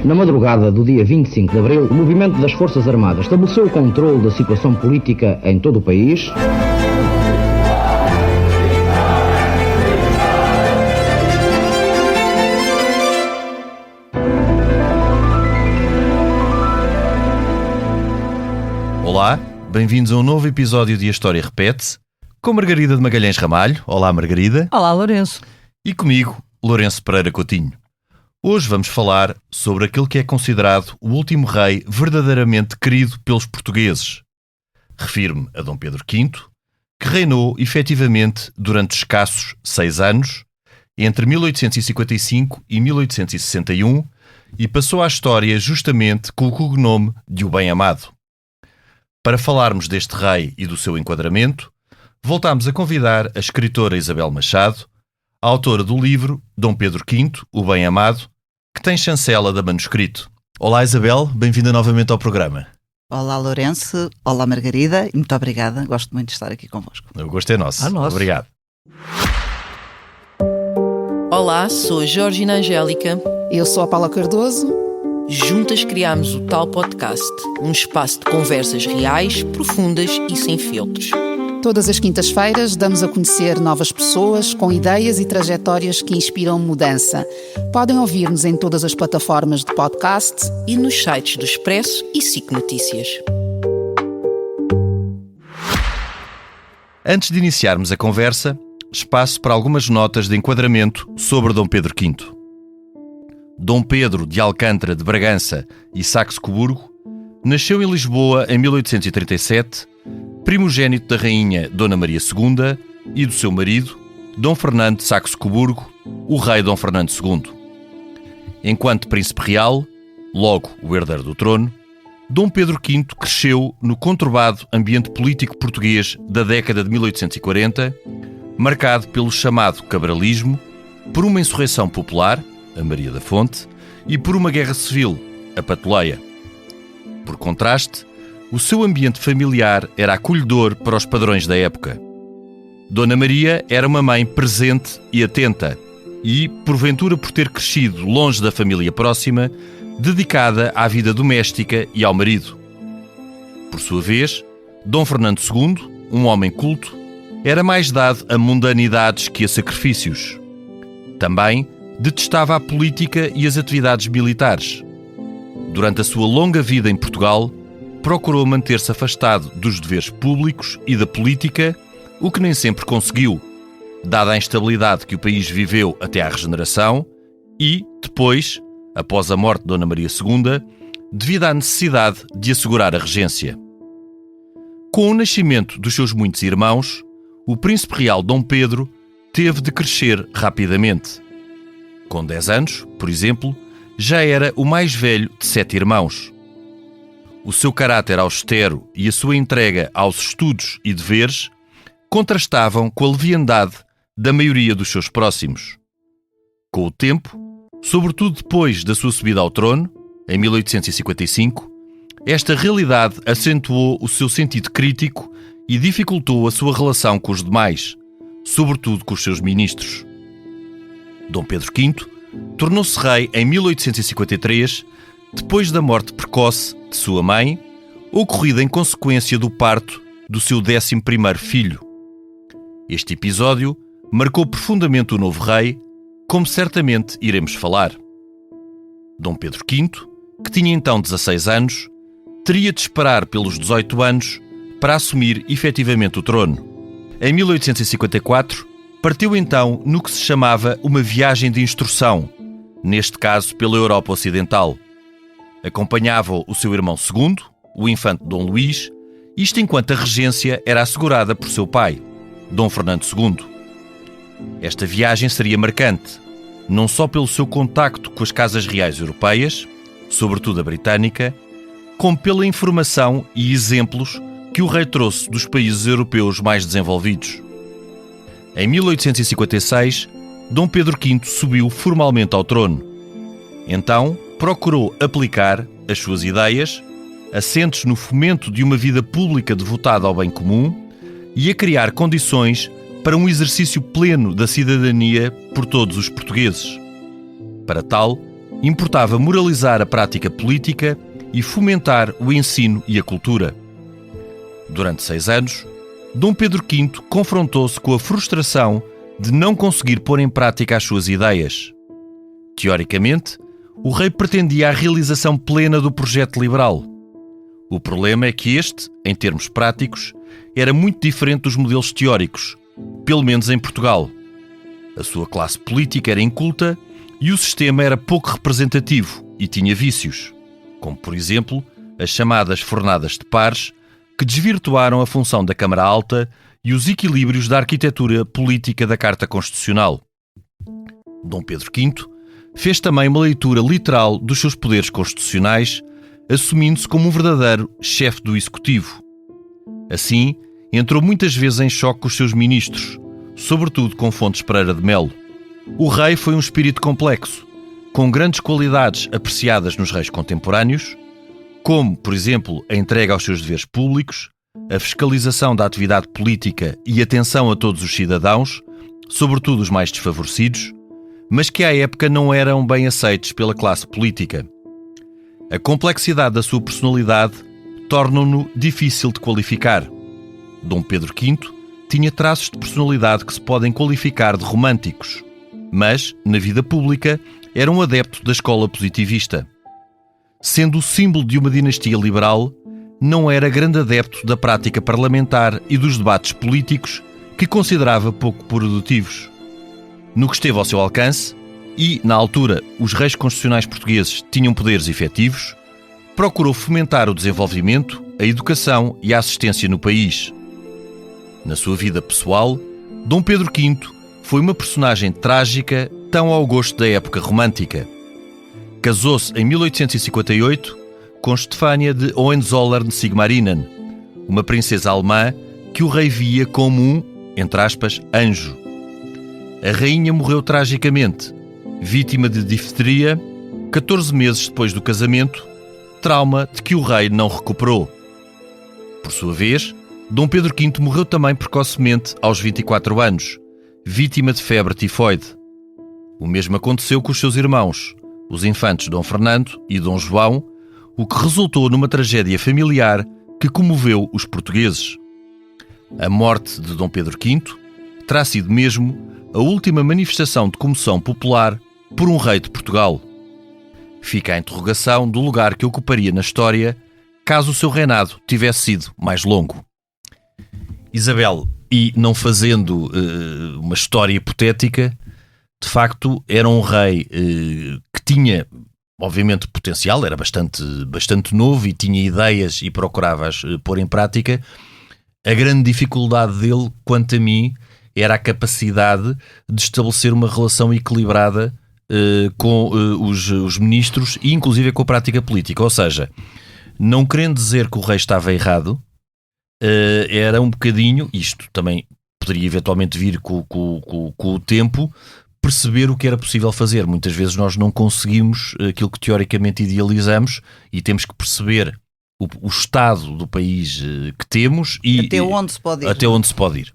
Na madrugada do dia 25 de abril, o movimento das Forças Armadas estabeleceu o controle da situação política em todo o país. Olá, bem-vindos a um novo episódio de A História Repete-se, com Margarida de Magalhães Ramalho. Olá, Margarida. Olá, Lourenço. E comigo, Lourenço Pereira Coutinho. Hoje vamos falar sobre aquele que é considerado o último rei verdadeiramente querido pelos portugueses. Refiro-me a Dom Pedro V, que reinou efetivamente durante escassos 6 anos, entre 1855 e 1861, e passou à história justamente com o cognome de O Bem-Amado. Para falarmos deste rei e do seu enquadramento, voltámos a convidar a escritora Isabel Machado, a autora do livro Dom Pedro V, O Bem-Amado, que tem chancela da manuscrito. Olá, Isabel, bem-vinda novamente ao programa. Olá, Lourenço. Olá, Margarida. E muito obrigada. Gosto muito de estar aqui convosco. O gosto é nosso. Nosso. Obrigado. Olá, sou a Georgina Angélica. Eu sou a Paula Cardoso. Juntas criámos o Tal Podcast, um espaço de conversas reais, profundas e sem filtros. Todas as quintas-feiras damos a conhecer novas pessoas com ideias e trajetórias que inspiram mudança. Podem ouvir-nos em todas as plataformas de podcast E nos sites do Expresso e SIC Notícias. Antes de iniciarmos a conversa, espaço para algumas notas de enquadramento sobre Dom Pedro V. Dom Pedro de Alcântara de Bragança e Saxe-Coburgo nasceu em Lisboa em 1837, primogénito da rainha Dona Maria II e do seu marido, Dom Fernando de Saxe-Coburgo, o rei Dom Fernando II. Enquanto príncipe real, logo o herdeiro do trono, Dom Pedro V cresceu no conturbado ambiente político português da década de 1840, marcado pelo chamado cabralismo, por uma insurreição popular, a Maria da Fonte, e por uma guerra civil, a Patuleia. Por contraste, o seu ambiente familiar era acolhedor para os padrões da época. Dona Maria era uma mãe presente e atenta e, porventura por ter crescido longe da família próxima, dedicada à vida doméstica e ao marido. Por sua vez, Dom Fernando II, um homem culto, era mais dado a mundanidades que a sacrifícios. Também detestava a política e as atividades militares. Durante a sua longa vida em Portugal, procurou manter-se afastado dos deveres públicos e da política, o que nem sempre conseguiu, dada a instabilidade que o país viveu até à regeneração e, depois, após a morte de Dona Maria II, devido à necessidade de assegurar a regência. Com o nascimento dos seus muitos irmãos, o príncipe real Dom Pedro teve de crescer rapidamente. Com 10 anos, por exemplo, já era o mais velho de 7 irmãos. O seu caráter austero e a sua entrega aos estudos e deveres contrastavam com a leviandade da maioria dos seus próximos. Com o tempo, sobretudo depois da sua subida ao trono, em 1855, esta realidade acentuou o seu sentido crítico e dificultou a sua relação com os demais, sobretudo com os seus ministros. Dom Pedro V tornou-se rei em 1853, depois da morte precoce de sua mãe, ocorrida em consequência do parto do seu 11º filho. Este episódio marcou profundamente o novo rei, como certamente iremos falar. Dom Pedro V, que tinha então 16 anos, teria de esperar pelos 18 anos para assumir efetivamente o trono. Em 1854, partiu então no que se chamava uma viagem de instrução, neste caso pela Europa Ocidental. Acompanhava-o o seu irmão segundo, o infante Dom Luís, isto enquanto a regência era assegurada por seu pai, Dom Fernando II. Esta viagem seria marcante, não só pelo seu contacto com as casas reais europeias, sobretudo a britânica, como pela informação e exemplos que o rei trouxe dos países europeus mais desenvolvidos. Em 1856, Dom Pedro V subiu formalmente ao trono. Então, procurou aplicar as suas ideias, assentes no fomento de uma vida pública devotada ao bem comum e a criar condições para um exercício pleno da cidadania por todos os portugueses. Para tal, importava moralizar a prática política e fomentar o ensino e a cultura. Durante 6 anos, Dom Pedro V confrontou-se com a frustração de não conseguir pôr em prática as suas ideias. Teoricamente, o rei pretendia a realização plena do projeto liberal. O problema é que este, em termos práticos, era muito diferente dos modelos teóricos, pelo menos em Portugal. A sua classe política era inculta e o sistema era pouco representativo e tinha vícios, como, por exemplo, as chamadas fornadas de pares, que desvirtuaram a função da Câmara Alta e os equilíbrios da arquitetura política da Carta Constitucional. Dom Pedro V fez também uma leitura literal dos seus poderes constitucionais, assumindo-se como um verdadeiro chefe do Executivo. Assim, entrou muitas vezes em choque com os seus ministros, sobretudo com Fontes Pereira de Melo. O rei foi um espírito complexo, com grandes qualidades apreciadas nos reis contemporâneos, como, por exemplo, a entrega aos seus deveres públicos, a fiscalização da atividade política e atenção a todos os cidadãos, sobretudo os mais desfavorecidos, mas que à época não eram bem aceitos pela classe política. A complexidade da sua personalidade torna-no difícil de qualificar. Dom Pedro V tinha traços de personalidade que se podem qualificar de românticos, mas, na vida pública, era um adepto da escola positivista. Sendo o símbolo de uma dinastia liberal, não era grande adepto da prática parlamentar e dos debates políticos, que considerava pouco produtivos. No que esteve ao seu alcance, e, na altura, os reis constitucionais portugueses tinham poderes efetivos, procurou fomentar o desenvolvimento, a educação e a assistência no país. Na sua vida pessoal, Dom Pedro V foi uma personagem trágica tão ao gosto da época romântica. Casou-se em 1858 com Estefânia de Hohenzollern-Sigmaringen, uma princesa alemã que o rei via como um, entre aspas, anjo. A rainha morreu tragicamente, vítima de difteria, 14 meses depois do casamento, trauma de que o rei não recuperou. Por sua vez, Dom Pedro V morreu também precocemente aos 24 anos, vítima de febre tifoide. O mesmo aconteceu com os seus irmãos, os infantes Dom Fernando e Dom João, o que resultou numa tragédia familiar que comoveu os portugueses. A morte de Dom Pedro V terá sido mesmo a última manifestação de comoção popular por um rei de Portugal. Fica a interrogação do lugar que ocuparia na história caso o seu reinado tivesse sido mais longo. Isabel, e não fazendo uma história hipotética, de facto era um rei que tinha, obviamente, potencial, era bastante novo e tinha ideias e procurava-as pôr em prática. A grande dificuldade dele, quanto a mim, era a capacidade de estabelecer uma relação equilibrada com os ministros e inclusive com a prática política. Ou seja, não querendo dizer que o rei estava errado, era um bocadinho, isto também poderia eventualmente vir com o tempo, perceber o que era possível fazer. Muitas vezes nós não conseguimos aquilo que teoricamente idealizamos e temos que perceber o estado do país que temos e até onde se pode ir. Até onde se pode ir.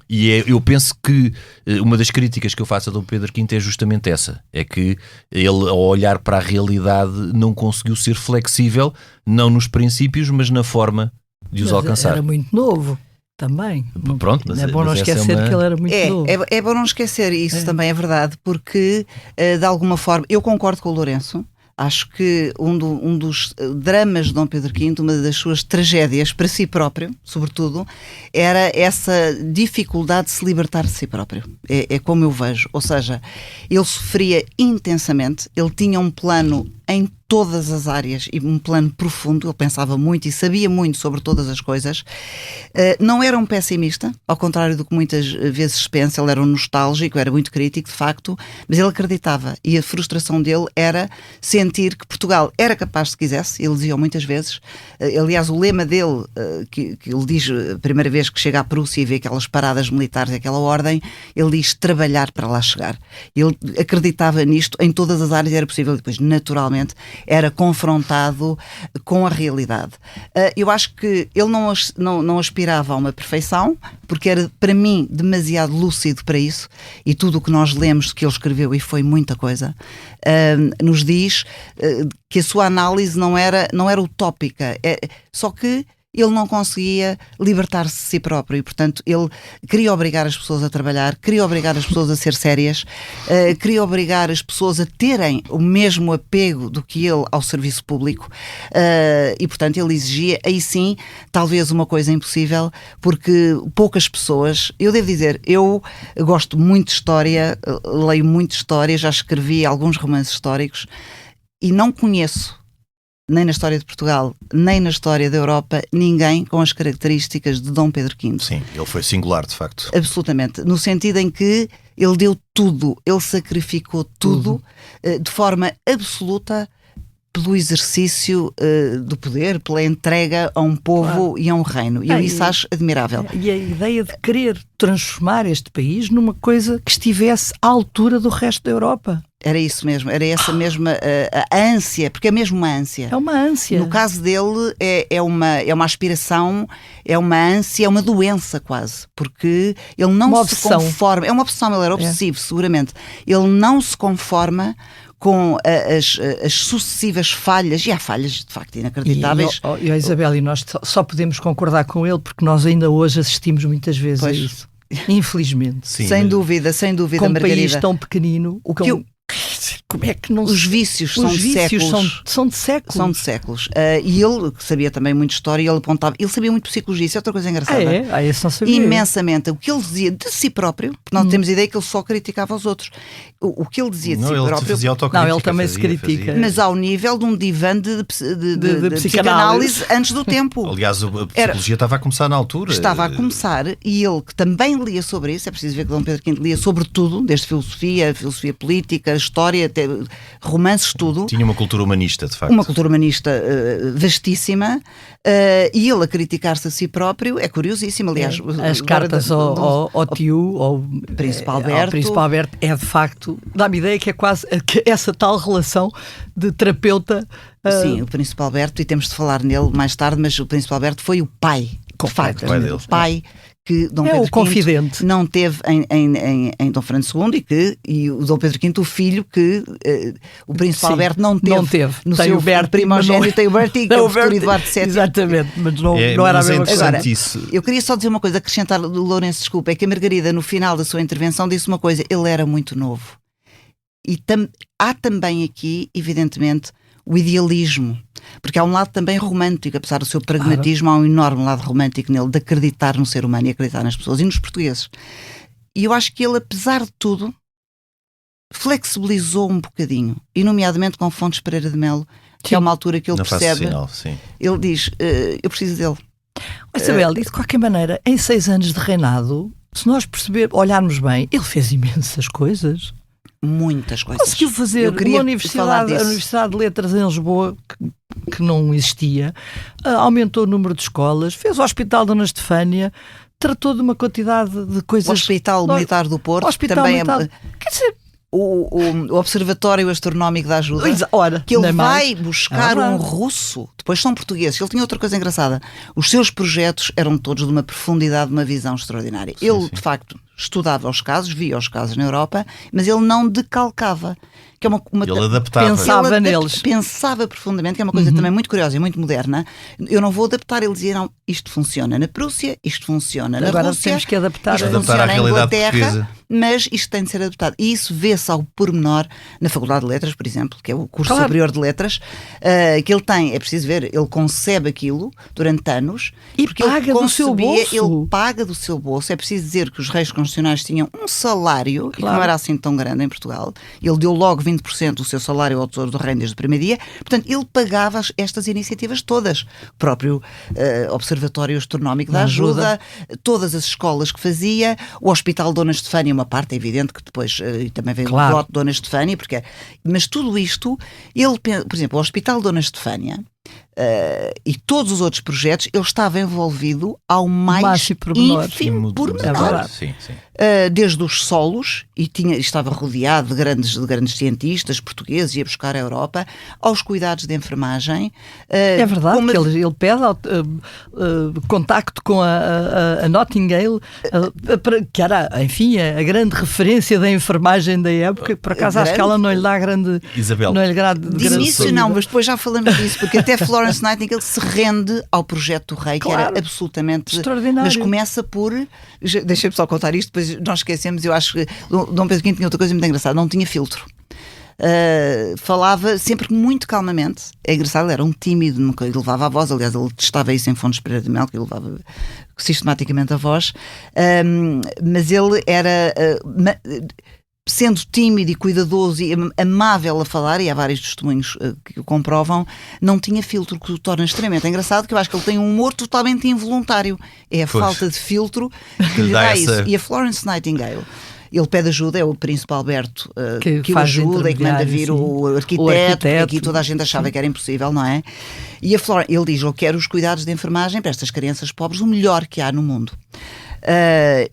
E eu penso que uma das críticas que eu faço a Dom Pedro V é justamente essa. É que ele, ao olhar para a realidade, não conseguiu ser flexível, não nos princípios, mas na forma de os alcançar. Era muito novo também. Pronto, mas é bom não esquecer que ele era muito novo. É bom não esquecer, isso também é verdade, porque de alguma forma, eu concordo com o Lourenço. Acho que um dos dramas de Dom Pedro V, uma das suas tragédias para si próprio, sobretudo, era essa dificuldade de se libertar de si próprio. É como eu vejo. Ou seja, ele sofria intensamente, ele tinha um plano em todas as áreas e um plano profundo, ele pensava muito e sabia muito sobre todas as coisas. Não era um pessimista, ao contrário do que muitas vezes se pensa, ele era um nostálgico, era muito crítico de facto, mas ele acreditava e a frustração dele era sentir que Portugal era capaz se quisesse, ele dizia muitas vezes, aliás o lema dele, que ele diz a primeira vez que chega à Prússia e vê aquelas paradas militares e aquela ordem, ele diz trabalhar para lá chegar. Ele acreditava nisto, em todas as áreas era possível, depois naturalmente essencialmente, era confrontado com a realidade. Eu acho que ele não aspirava a uma perfeição, porque era, para mim, demasiado lúcido para isso, e tudo o que nós lemos que ele escreveu, e foi muita coisa, nos diz que a sua análise não era utópica, só que ele não conseguia libertar-se de si próprio e, portanto, ele queria obrigar as pessoas a trabalhar, queria obrigar as pessoas a ser sérias, queria obrigar as pessoas a terem o mesmo apego do que ele ao serviço público, e, portanto, ele exigia, aí sim, talvez uma coisa impossível, porque poucas pessoas, eu devo dizer, eu gosto muito de história, leio muito história, já escrevi alguns romances históricos e não conheço, nem na história de Portugal, nem na história da Europa, ninguém com as características de Dom Pedro V. Sim, ele foi singular, de facto. Absolutamente. No sentido em que ele deu tudo, ele sacrificou tudo, de forma absoluta, pelo exercício do poder, pela entrega a um povo e a um reino. E eu isso acho admirável. E a ideia de querer transformar este país numa coisa que estivesse à altura do resto da Europa. Era isso mesmo, era essa mesma a ânsia, porque é mesmo uma ânsia. É uma ânsia. No caso dele é uma aspiração, é uma ânsia, é uma doença quase, porque ele não se conforma, é uma obsessão, ele era obsessivo, seguramente. Ele não se conforma com as sucessivas falhas, e há falhas de facto inacreditáveis. E Isabel, e nós só podemos concordar com ele porque nós ainda hoje assistimos muitas vezes a isso. Infelizmente. Sim, sem dúvida, com Margarida. Um país tão pequenino, como é que não... Os vícios são de séculos. São de séculos. São de séculos. E ele, que sabia também muito história, ele apontava, ele sabia muito psicologia, isso é outra coisa engraçada. Isso não sabia. Imensamente. O que ele dizia de si próprio, porque nós temos a ideia que ele só criticava os outros. O que ele dizia de si próprio... Não, ele também se critica. Mas ao nível de um divã de psicanálise antes do tempo. Aliás, a psicologia estava a começar na altura. Estava a começar, e ele, que também lia sobre isso, é preciso ver que Dom Pedro V lia sobre tudo, desde filosofia política, história, até romances, tudo. Tinha uma cultura humanista, de facto. Uma cultura humanista vastíssima, e ele a criticar-se a si próprio é curiosíssimo. Aliás, as cartas ao tio, ao Príncipe Alberto, é de facto, dá-me ideia que é quase essa tal relação de terapeuta. Sim, o Príncipe Alberto, e temos de falar nele mais tarde, mas o Príncipe Alberto foi o pai, de facto, o pai que Dom Pedro V não teve em Dom Fernando II e o Dom Pedro V, o filho que o Príncipe Alberto não teve. No tem seu o Bertie, primogênito tem o Bertie, que é o futuro Eduardo VII. Exatamente, mas não era a mesma coisa. Agora, eu queria só dizer uma coisa, acrescentar, Lourenço, desculpa, é que a Margarida, no final da sua intervenção, disse uma coisa: ele era muito novo. E há também aqui, evidentemente, o idealismo, porque há um lado também romântico, apesar do seu pragmatismo, há um enorme lado romântico nele, de acreditar no ser humano e acreditar nas pessoas e nos portugueses. E eu acho que ele, apesar de tudo, flexibilizou um bocadinho, e nomeadamente com Fontes Pereira de Melo, que é uma altura que ele percebe, ele diz, eu preciso dele. Isabel, de qualquer maneira, em 6 anos de reinado, se nós olharmos bem, ele fez imensas coisas. Muitas coisas. Conseguiu fazer uma universidade, a Universidade de Letras em Lisboa, que não existia, aumentou o número de escolas, fez o Hospital Dona Estefânia, tratou de uma quantidade de coisas. O Hospital Militar do Porto também quer dizer, o Observatório Astronómico da Ajuda, que ele vai buscar um russo, depois são portugueses. Ele tinha outra coisa engraçada, os seus projetos eram todos de uma profundidade, de uma visão extraordinária. Ele, de facto, estudava os casos, via os casos na Europa, mas ele não decalcava. Que é ele adaptava. Pensava neles. Pensava profundamente, que é uma coisa também muito curiosa e muito moderna. Eu não vou adaptar, ele dizia, não, isto funciona na Prússia, isto funciona na Rússia, temos que adaptar, isto funciona na Inglaterra, mas isto tem de ser adaptado. E isso vê-se ao pormenor na Faculdade de Letras, por exemplo, que é o curso superior de letras, que ele tem, é preciso ver, ele concebe aquilo durante anos, e porque paga ele do seu bolso. Ele paga do seu bolso. É preciso dizer que os reis constitucionais tinham um salário, e que não era assim tão grande em Portugal. Ele deu logo 20% do seu salário ao Tesouro do Reino desde o primeiro dia. Portanto, ele pagava estas iniciativas todas. O próprio Observatório Astronómico da Ajuda, todas as escolas que fazia, o Hospital Dona Estefânia, uma parte, é evidente que depois também veio o voto de Dona Estefânia, mas tudo isto, ele, por exemplo, o Hospital Dona Estefânia e todos os outros projetos, ele estava envolvido ao mais ínfimo pormenor. Desde os solos, e estava rodeado de grandes cientistas portugueses, ia buscar a Europa, aos cuidados de enfermagem. É verdade que ele pede contacto com a Nightingale, que era, enfim, a grande referência da enfermagem da época. Por acaso acho que ela não lhe dá grande... Isabel. De início não, mas depois já falamos disso, porque até Florence Nightingale se rende ao projeto do rei, que era absolutamente extraordinário. Mas começa por... Deixa-me só contar isto, depois nós esquecemos. Eu acho que Dom Pedro V tinha outra coisa muito engraçada, não tinha filtro. Falava sempre muito calmamente. É engraçado, ele era um tímido, nunca levava a voz. Aliás, ele testava isso em Fontes Pereira de Mel, que ele levava sistematicamente a voz. Mas ele era... sendo tímido e cuidadoso e amável a falar, e há vários testemunhos que o comprovam, não tinha filtro, que o torna extremamente engraçado, que eu acho que ele tem um humor totalmente involuntário. É a falta de filtro que lhe dá isso. E a Florence Nightingale, ele pede ajuda, é o príncipe Alberto que o ajuda e que manda vir o arquiteto, porque aqui toda a gente achava que era impossível, não é? E ele diz: eu quero os cuidados de enfermagem para estas crianças pobres, o melhor que há no mundo.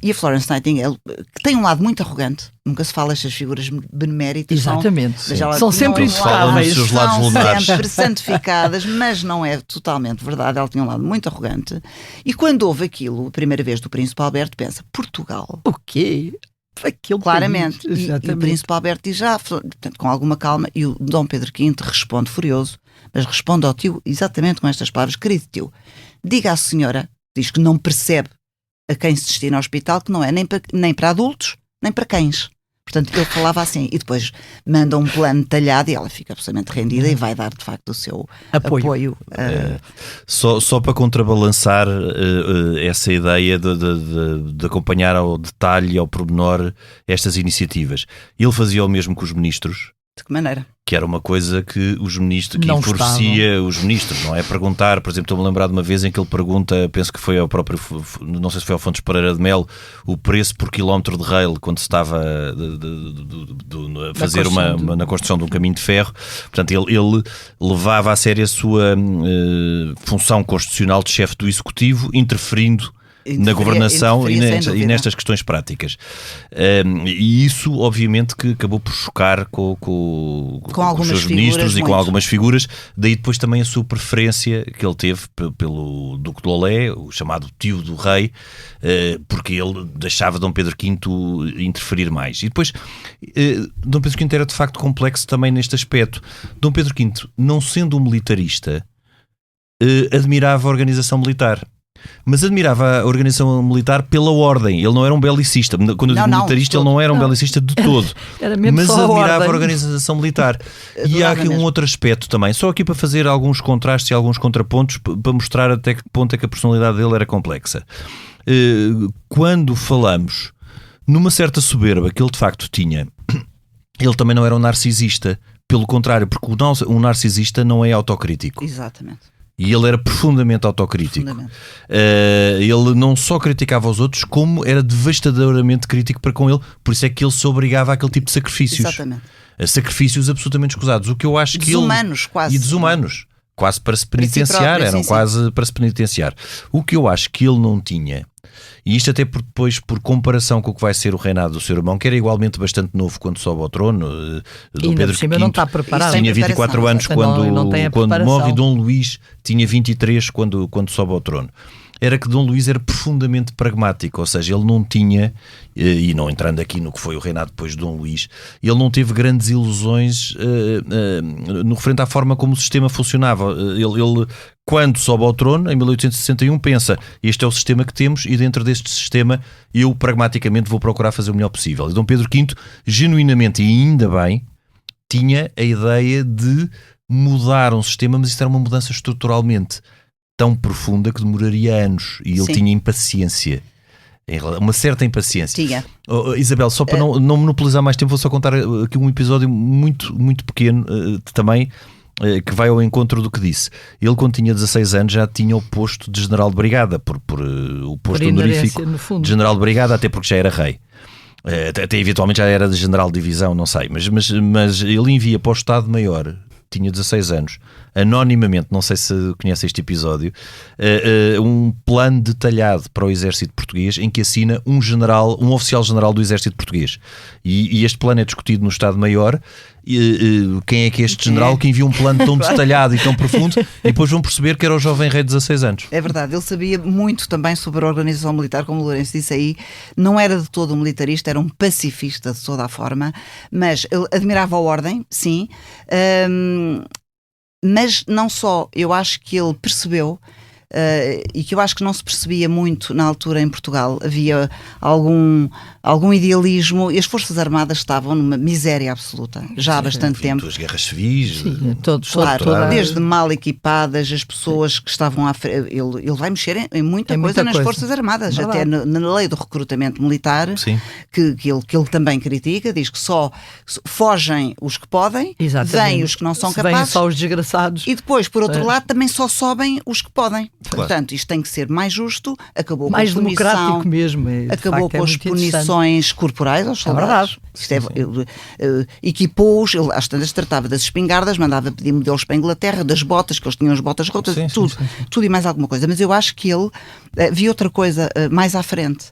E a Florence Nightingale, que tem um lado muito arrogante, nunca se fala estas figuras beneméritas. Exatamente. São sempre intocáveis. São sempre santificadas, mas não é totalmente verdade. Ela tinha um lado muito arrogante. E quando houve aquilo, a primeira vez do príncipe Alberto, pensa: Portugal. O quê? Aquilo claramente. E o príncipe Alberto diz portanto, com alguma calma, e o Dom Pedro V responde furioso, mas responde ao tio exatamente com estas palavras: querido tio, diga à senhora, diz que não percebe a quem se destina ao hospital, que não é nem para adultos, nem para cães. Portanto, ele falava assim, e depois manda um plano detalhado e ela fica absolutamente rendida e vai dar, de facto, o seu apoio. Só para contrabalançar essa ideia de acompanhar ao detalhe, ao pormenor, estas iniciativas. Ele fazia o mesmo com os ministros. De que maneira? Que era uma coisa que os ministros, que enfurecia os ministros, não é? Perguntar, por exemplo, estou-me a lembrar de uma vez em que ele pergunta, penso que foi ao próprio, não sei se foi ao Fontes Pereira de Mel, o preço por quilómetro de rail quando se estava a fazer na construção de um caminho de ferro. Portanto, ele levava a sério a sua função constitucional de chefe do Executivo, interferindo na governação e nestas questões práticas. E isso, obviamente, que acabou por chocar com os seus ministros e com algumas figuras. Daí depois também a sua preferência que ele teve pelo Duque de Lolé, o chamado tio do rei, porque ele deixava Dom Pedro V interferir mais. E depois, Dom Pedro V era de facto complexo também neste aspecto. Dom Pedro V, não sendo um militarista, admirava a organização militar. Mas admirava a organização militar pela ordem. Ele não era um belicista. Quando eu digo militarista, ele não era um belicista de todo. Mas admirava a organização militar. E há aqui um outro aspecto também, só aqui para fazer alguns contrastes e alguns contrapontos, para mostrar até que ponto é que a personalidade dele era complexa. Quando falamos numa certa soberba que ele de facto tinha, ele também não era um narcisista. Pelo contrário, porque um narcisista não é autocrítico. Exatamente. E ele era profundamente autocrítico. Ele não só criticava os outros, como era devastadoramente crítico para com ele. Por isso é que ele se obrigava àquele tipo de sacrifícios. Exatamente. Sacrifícios absolutamente escusados. O que eu acho que desumanos, quase. E desumanos. Quase para se penitenciar. Eram quase para se penitenciar. O que eu acho que ele não tinha, e isto até depois por comparação com o que vai ser o reinado do seu irmão, que era igualmente bastante novo quando sobe ao trono, Dom Pedro V não está preparado. Tinha 24 anos quando morre, e Dom Luís tinha 23 quando sobe ao trono. Era que Dom Luís era profundamente pragmático, ou seja, ele não tinha, e não entrando aqui no que foi o reinado depois de Dom Luís, ele não teve grandes ilusões no referente à forma como o sistema funcionava. Ele quando sobe ao trono, em 1861, pensa: este é o sistema que temos e dentro deste sistema eu pragmaticamente vou procurar fazer o melhor possível. E Dom Pedro V, genuinamente, e ainda bem, tinha a ideia de mudar um sistema, mas isto era uma mudança estruturalmente tão profunda que demoraria anos, e ele tinha impaciência, uma certa impaciência. Tinha. Isabel, só para não monopolizar mais tempo, vou só contar aqui um episódio muito, muito pequeno também, que vai ao encontro do que disse. Ele, quando tinha 16 anos, já tinha o posto de general de brigada, por o posto honorífico de general de brigada, até porque já era rei. Até eventualmente já era de general de divisão, não sei, mas ele envia para o Estado-Maior tinha 16 anos, anonimamente, não sei se conhece este episódio, um plano detalhado para o exército português em que assina um oficial-general do exército português. E este plano é discutido no Estado-Maior. Quem é que é este general que envia um plano tão detalhado e tão profundo, e depois vão perceber que era o jovem rei de 16 anos. É verdade, ele sabia muito também sobre a organização militar, como o Lourenço disse aí, não era de todo um militarista, era um pacifista de toda a forma, mas ele admirava a ordem, sim, mas não só, eu acho que ele percebeu, e que eu acho que não se percebia muito na altura em Portugal, havia algum idealismo, e as Forças Armadas estavam numa miséria absoluta, já há bastante tempo. As guerras civis, claro, desde mal equipadas, as pessoas que estavam à frente, ele vai mexer em muita coisa nas Forças Armadas, até na lei do recrutamento militar, que ele também critica, diz que só fogem os que podem, vêm os que não são capazes, vêm só os desgraçados, e depois, por outro lado, também só sobem os que podem. Claro. Portanto, isto tem que ser mais justo, acabou mais com a punição, democrático mesmo. Acabou com as punições corporais aos soldados. É verdade. Equipou-os, ele às tantas tratava das espingardas, mandava pedir modelos para a Inglaterra, das botas, que eles tinham as botas rotas, tudo e mais alguma coisa. Mas eu acho que ele viu outra coisa mais à frente.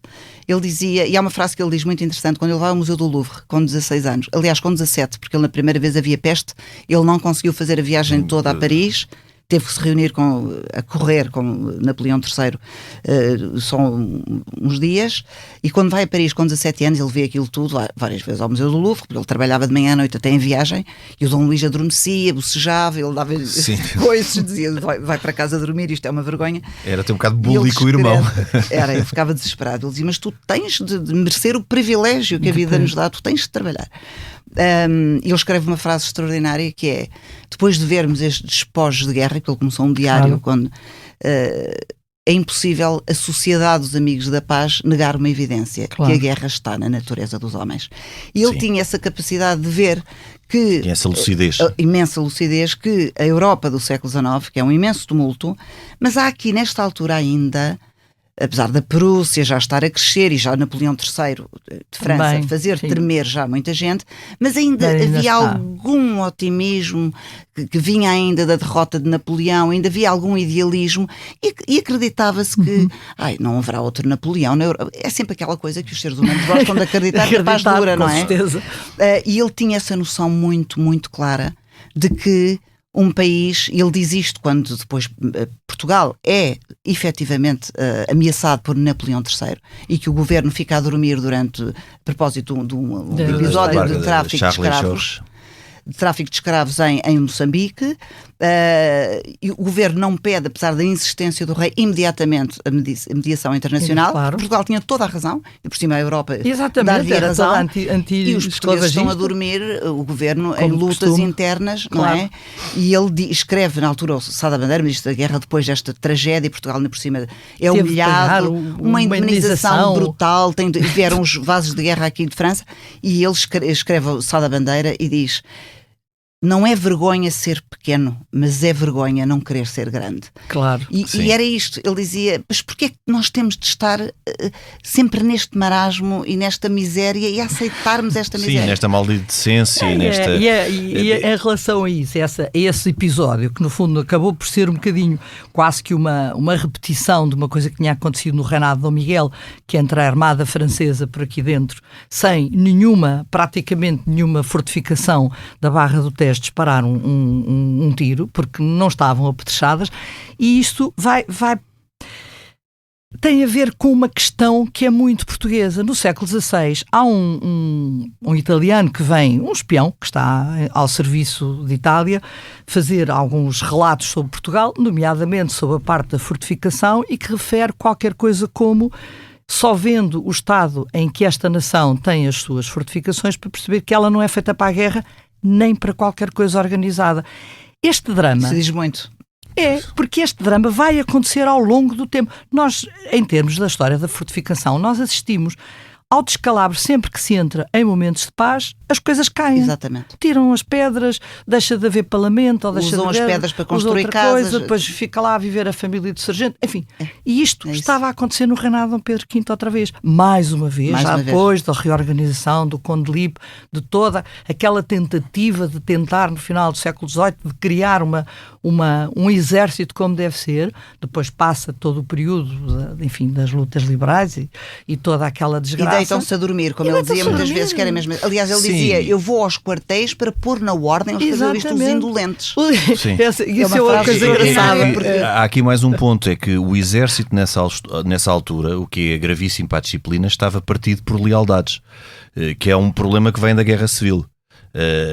Ele dizia, e há uma frase que ele diz muito interessante, quando ele vai ao Museu do Louvre, com 16 anos, aliás com 17, porque ele na primeira vez havia peste, ele não conseguiu fazer a viagem toda a Paris, teve que se reunir a correr com Napoleão III só uns dias, e quando vai a Paris com 17 anos ele vê aquilo tudo várias vezes ao Museu do Louvre, porque ele trabalhava de manhã à noite até em viagem, e o Dom Luís adormecia, bocejava, ele dava coisas, dizia vai para casa dormir, isto é uma vergonha. Era até um bocado bully com o irmão. Ele ficava desesperado, ele dizia, mas tu tens de merecer o privilégio que a vida nos dá, tu tens de trabalhar. Ele escreve uma frase extraordinária que é, depois de vermos estes despojos de guerra, que ele começou um diário, quando é impossível a sociedade dos amigos da paz negar uma evidência, que a guerra está na natureza dos homens. E ele tinha essa capacidade de ver que... Tinha essa lucidez. Imensa lucidez, que a Europa do século XIX, que é um imenso tumulto, mas há aqui nesta altura ainda... Apesar da Prússia já estar a crescer e já Napoleão III de França fazer tremer já muita gente, mas ainda havia algum otimismo que vinha ainda da derrota de Napoleão, ainda havia algum idealismo e acreditava-se que não haverá outro Napoleão na Europa. É sempre aquela coisa que os seres humanos gostam de acreditar que a paz dura, não é? Certeza. E ele tinha essa noção muito, muito clara de que um país, ele diz isto quando depois Portugal é efetivamente ameaçado por Napoleão III e que o governo fica a dormir durante, a propósito de um episódio de tráfico de escravos. De tráfico de escravos em Moçambique, e o governo não pede, apesar da insistência do rei, imediatamente a mediação internacional. Claro. Portugal tinha toda a razão, e por cima a Europa dá-lhe a razão, e os portugueses estão a dormir, o governo em lutas internas, não é? E ele escreve, na altura, o Sá da Bandeira, ministro da Guerra, depois desta tragédia, Portugal ainda por cima é humilhado, uma indemnização brutal, vieram os vasos de guerra aqui de França, e ele escreve o Sá da Bandeira e diz: não é vergonha ser pequeno, mas é vergonha não querer ser grande. Claro. E era isto. Ele dizia, mas porquê é que nós temos de estar sempre neste marasmo e nesta miséria e aceitarmos esta miséria? Sim, nesta maldicência. E em relação a isso, esse episódio, que no fundo acabou por ser um bocadinho quase que uma repetição de uma coisa que tinha acontecido no reinado de Dom Miguel, que entra a armada francesa por aqui dentro, sem praticamente nenhuma fortificação da Barra do Tejo, dispararam um tiro, porque não estavam apetrechadas, e isto tem a ver com uma questão que é muito portuguesa. No século XVI há um italiano que vem, um espião que está ao serviço de Itália, fazer alguns relatos sobre Portugal, nomeadamente sobre a parte da fortificação, e que refere qualquer coisa como: só vendo o estado em que esta nação tem as suas fortificações para perceber que ela não é feita para a guerra nem para qualquer coisa organizada. Este drama... Se diz muito. Porque este drama vai acontecer ao longo do tempo. Nós, em termos da história da fortificação, nós assistimos ao descalabro, sempre que se entra em momentos de paz, as coisas caem. Exatamente. Tiram as pedras, deixa de haver parlamento, ou deixa Usam de haver, as pedras para construir outra casas. coisa, depois fica lá a viver a família do sargento, enfim. E isto estava a acontecer no reinado de Dom Pedro V outra vez. Mais uma vez, já depois da reorganização do Conde de Lippe, de toda aquela tentativa de tentar, no final do século XVIII, de criar um exército como deve ser. Depois passa todo o período, enfim, das lutas liberais e toda aquela desgraça. E deitam-se a dormir, como ele dizia muitas vezes, que era mesmo. Aliás, ele dizia: eu vou aos quartéis para pôr na ordem os cavaleiros indolentes. Sim. Isso é uma coisa engraçada. Há aqui mais um ponto, é que o exército nessa altura, o que é gravíssimo para a disciplina, estava partido por lealdades, que é um problema que vem da Guerra Civil.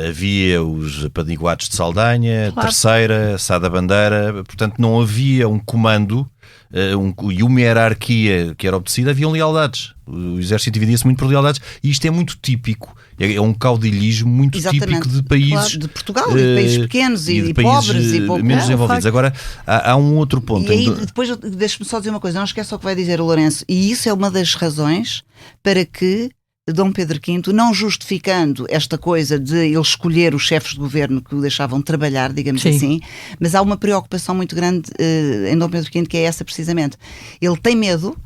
Havia os apadiguados de Saldanha, Terceira, Sá da Bandeira, portanto não havia um comando e uma hierarquia que era obedecida, haviam lealdades. O exército dividia-se muito por lealdades e isto é muito típico, é um caudilhismo muito típico de países de Portugal, de países pequenos e pobres e pouco menos desenvolvidos. Agora há um outro ponto. E aí, depois deixa-me só dizer uma coisa, não esqueça o que vai dizer o Lourenço, e isso é uma das razões para que Dom Pedro V, não justificando esta coisa de ele escolher os chefes de governo que o deixavam trabalhar, digamos assim, mas há uma preocupação muito grande em Dom Pedro V, que é essa precisamente. Ele tem medo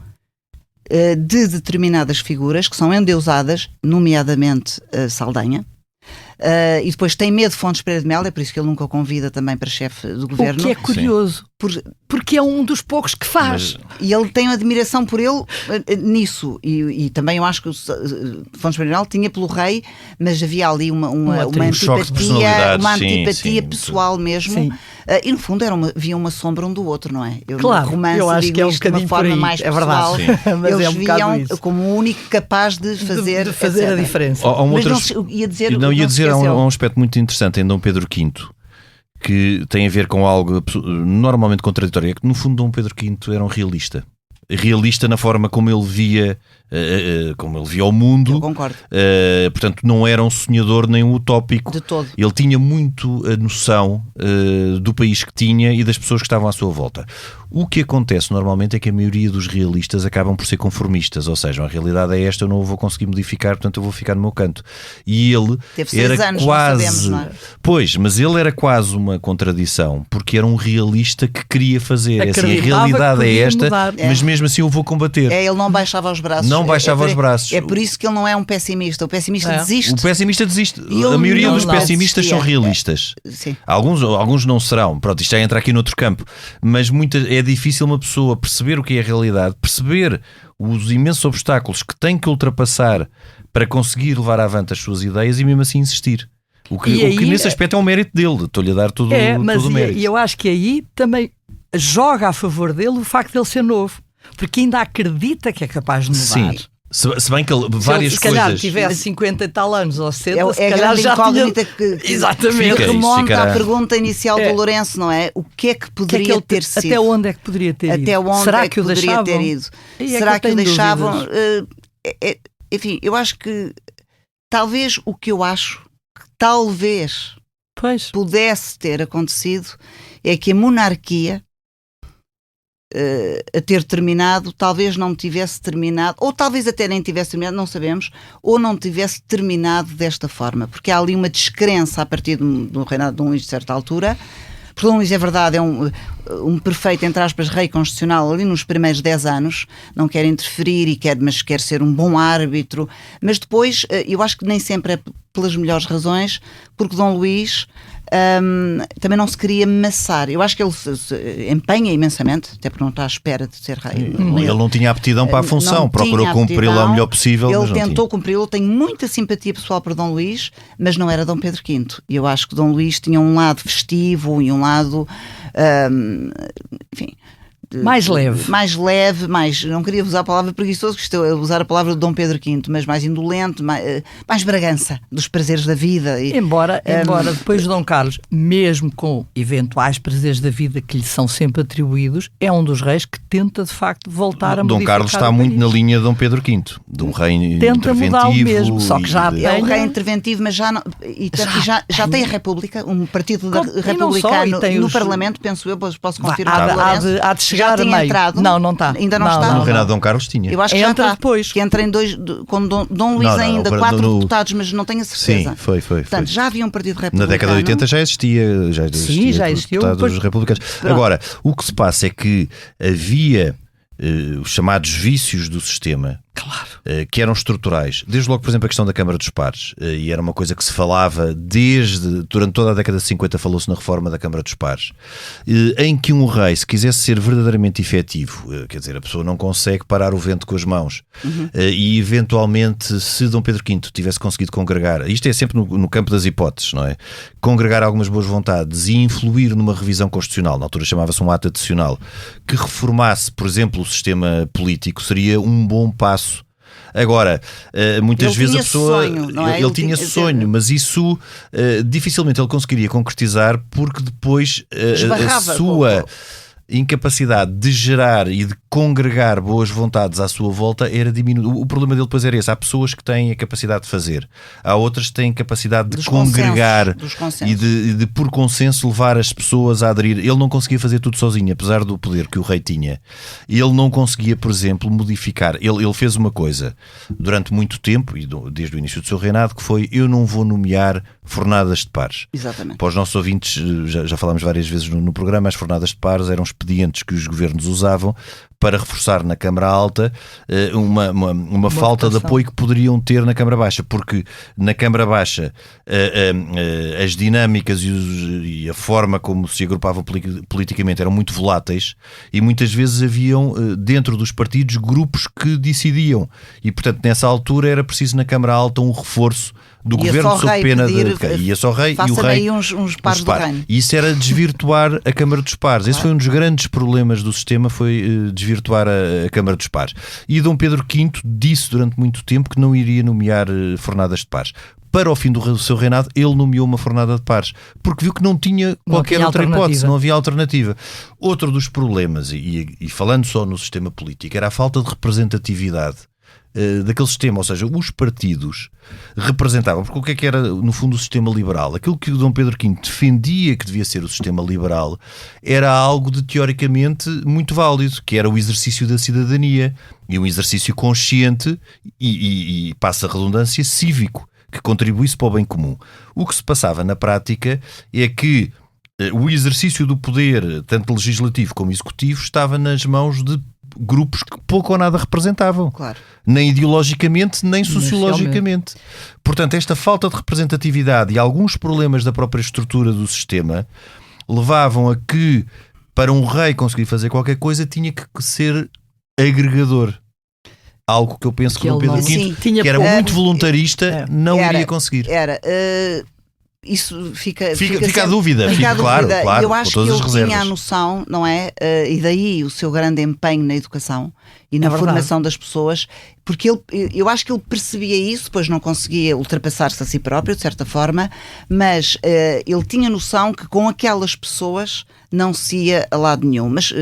de determinadas figuras que são endeusadas, nomeadamente Saldanha, e depois tem medo de Fontes Pereira de Melo, é por isso que ele nunca o convida também para chefe do governo. O que é curioso, porque é um dos poucos que faz. E ele tem admiração por ele nisso, e também eu acho que Fontes Pereira de Melo tinha pelo rei, mas havia ali uma antipatia pessoal mesmo. E no fundo havia uma sombra um do outro, não é? Claro, eu acho que é um bocadinho de uma forma mais pessoal. Mas eles é um viam como o único capaz de fazer a diferença. Ia dizer há um aspecto muito interessante em Dom Pedro V que tem a ver com algo normalmente contraditório, é que no fundo Dom Pedro V era um realista na forma como ele via o mundo. Eu concordo. Portanto, não era um sonhador nem um utópico. De todo. Ele tinha muito a noção do país que tinha e das pessoas que estavam à sua volta. O que acontece normalmente é que a maioria dos realistas acabam por ser conformistas, ou seja, a realidade é esta, eu não a vou conseguir modificar, portanto eu vou ficar no meu canto. E ele era quase... Não sabemos, não é? Pois, mas ele era quase uma contradição, porque era um realista que queria fazer. Assim, a realidade é esta, mas mesmo assim eu vou combater. Ele não baixava os braços. Não baixava os braços. É por isso que ele não é um pessimista. O pessimista desiste. O pessimista desiste. A maioria dos pessimistas são realistas. Sim. Alguns não serão. Pronto, isto já entra aqui noutro campo. Mas é difícil uma pessoa perceber o que é a realidade, perceber os imensos obstáculos que tem que ultrapassar para conseguir levar avante as suas ideias e mesmo assim insistir. O que nesse aspecto é um mérito dele. Estou-lhe a dar todo o mérito. E eu acho que aí também joga a favor dele o facto de ele ser novo. Porque ainda acredita que é capaz de mudar. Sim. Se bem que ele, várias coisas... Se calhar tivesse 50 e tal anos ou 70, se calhar grande já incógnita que exatamente. Remonta à pergunta inicial do Lourenço, não é? O que é que poderia ter sido? Até onde é que poderia ter ido? Até onde Será é que poderia ter ido? Será que o deixavam? Enfim, eu acho que talvez o que eu acho que talvez pudesse ter acontecido é que a monarquia a ter terminado, talvez não tivesse terminado, ou talvez até nem tivesse terminado, não sabemos, ou não tivesse terminado desta forma, porque há ali uma descrença a partir do reinado de Dom Luís de certa altura. Porque Dom Luís, é verdade, é um perfeito, entre aspas, rei constitucional ali nos primeiros 10 anos, não quer interferir mas quer ser um bom árbitro, mas depois eu acho que nem sempre é pelas melhores razões, porque Dom Luís também não se queria maçar. Eu acho que ele se empenha imensamente, até porque não está à espera de ser rei. Ele não tinha aptidão para a função, procurou cumpri-la o melhor possível. Ele tentou cumpri-la. Tenho muita simpatia pessoal por Dom Luís, mas não era Dom Pedro V. E eu acho que Dom Luís tinha um lado festivo e um lado, enfim, mais leve, não queria usar a palavra preguiçoso, que estou a usar a palavra de Dom Pedro V, mas mais indolente, mais Bragança dos prazeres da vida. Embora depois de Dom Carlos, mesmo com eventuais prazeres da vida que lhe são sempre atribuídos, é um dos reis que tenta de facto voltar a modificar. Dom Carlos está muito na linha de Dom Pedro V, de um rei tenta interventivo. Mudar o mesmo, só que já é um rei interventivo, mas já não, já tem a República, um partido republicano no Parlamento, penso eu, posso confirmar. Há de chegar chegar já tinha a meio. entrado? Não está. Ainda não está? No reinado de Dom Carlos tinha. Eu acho que Entra já está. depois. Que entra em com Dom Luís ainda, 4 deputados, mas não tenho a certeza. Sim, foi. Portanto, já havia um partido republicano. Na década de 80 já existia existiu. deputados republicanos. Agora, o que se passa é que havia os chamados vícios do sistema, que eram estruturais. Desde logo, por exemplo, a questão da Câmara dos Pares, e era uma coisa que se falava durante toda a década de 50, falou-se na reforma da Câmara dos Pares, em que um rei, se quisesse ser verdadeiramente efetivo, quer dizer, a pessoa não consegue parar o vento com as mãos, e eventualmente, se Dom Pedro V tivesse conseguido congregar, isto é sempre no campo das hipóteses, não é? Congregar algumas boas vontades e influir numa revisão constitucional, na altura chamava-se um ato adicional, que reformasse, por exemplo, o sistema político, seria um bom passo. Agora, muitas vezes a pessoa... Ele tinha sonho, mas isso dificilmente ele conseguiria concretizar, porque depois a sua incapacidade de gerar e de congregar boas vontades à sua volta era diminuída. O problema dele depois era esse. Há pessoas que têm a capacidade de fazer, há outras que têm a capacidade de congregar e de por consenso levar as pessoas a aderir. Ele não conseguia fazer tudo sozinho, apesar do poder que o rei tinha. Ele não conseguia, por exemplo, modificar. Ele fez uma coisa durante muito tempo, e desde o início do seu reinado, que foi: eu não vou nomear fornadas de pares. Exatamente. Para os nossos ouvintes, já falámos várias vezes no programa, as fornadas de pares eram expedientes que os governos usavam para reforçar na Câmara Alta uma falta de apoio que poderiam ter na Câmara Baixa, porque na Câmara Baixa as dinâmicas e a forma como se agrupavam politicamente eram muito voláteis, e muitas vezes haviam dentro dos partidos grupos que decidiam, e portanto nessa altura era preciso na Câmara Alta um reforço do governo sob pena de cair. Ia só o rei e o rei aí uns pares do reino. E isso era desvirtuar a Câmara dos Pares. Esse foi um dos grandes problemas do sistema, foi desvirtuar a Câmara dos Pares. E Dom Pedro V disse durante muito tempo que não iria nomear fornadas de pares. Para o fim do seu reinado, ele nomeou uma fornada de pares, porque viu que não tinha qualquer outra hipótese, não havia alternativa. Outro dos problemas, e falando só no sistema político, era a falta de representatividade daquele sistema, ou seja, os partidos representavam, porque o que é que era no fundo o sistema liberal? Aquilo que o Dom Pedro V defendia que devia ser o sistema liberal era algo de teoricamente muito válido, que era o exercício da cidadania, e um exercício consciente e passa a redundância, cívico, que contribuísse para o bem comum. O que se passava na prática é que o exercício do poder, tanto legislativo como executivo, estava nas mãos de grupos que pouco ou nada representavam, nem ideologicamente, nem sociologicamente. Portanto, esta falta de representatividade e alguns problemas da própria estrutura do sistema levavam a que, para um rei conseguir fazer qualquer coisa, tinha que ser agregador. Algo que eu penso que Dom Pedro V, que era muito voluntarista, não iria conseguir. Isso fica a dúvida, claro. Eu acho que ele tinha a noção, não é? E daí o seu grande empenho na educação e na formação das pessoas, porque eu acho que ele percebia isso, pois não conseguia ultrapassar-se a si próprio, de certa forma, mas ele tinha noção que com aquelas pessoas não se ia a lado nenhum. Mas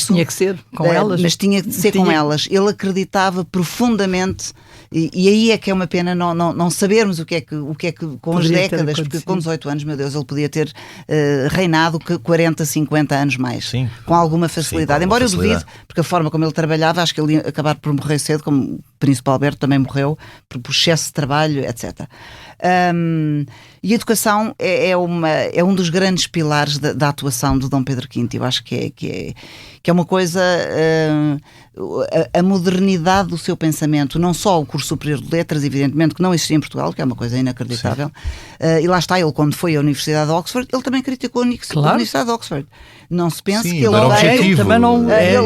tinha que ser com elas. Mas tinha que ser com elas. Ele acreditava profundamente, e aí é que é uma pena não sabermos o que é que com as décadas, porque com 18 anos, meu Deus, ele podia ter reinado 40, 50 anos mais. Sim. Com alguma facilidade. Sim, embora eu duvide, porque a forma como ele trabalhava, acho que ele ia acabar por morrer cedo, como o Príncipe Alberto também morreu, por excesso de trabalho, etc. E a educação é um dos grandes pilares da atuação de Dom Pedro V. Eu acho que é uma coisa, a modernidade do seu pensamento, não só o curso superior de letras, evidentemente, que não existia em Portugal, que é uma coisa inacreditável. E lá está, ele quando foi à Universidade de Oxford, ele também criticou a Universidade de Oxford. Não se pense que ele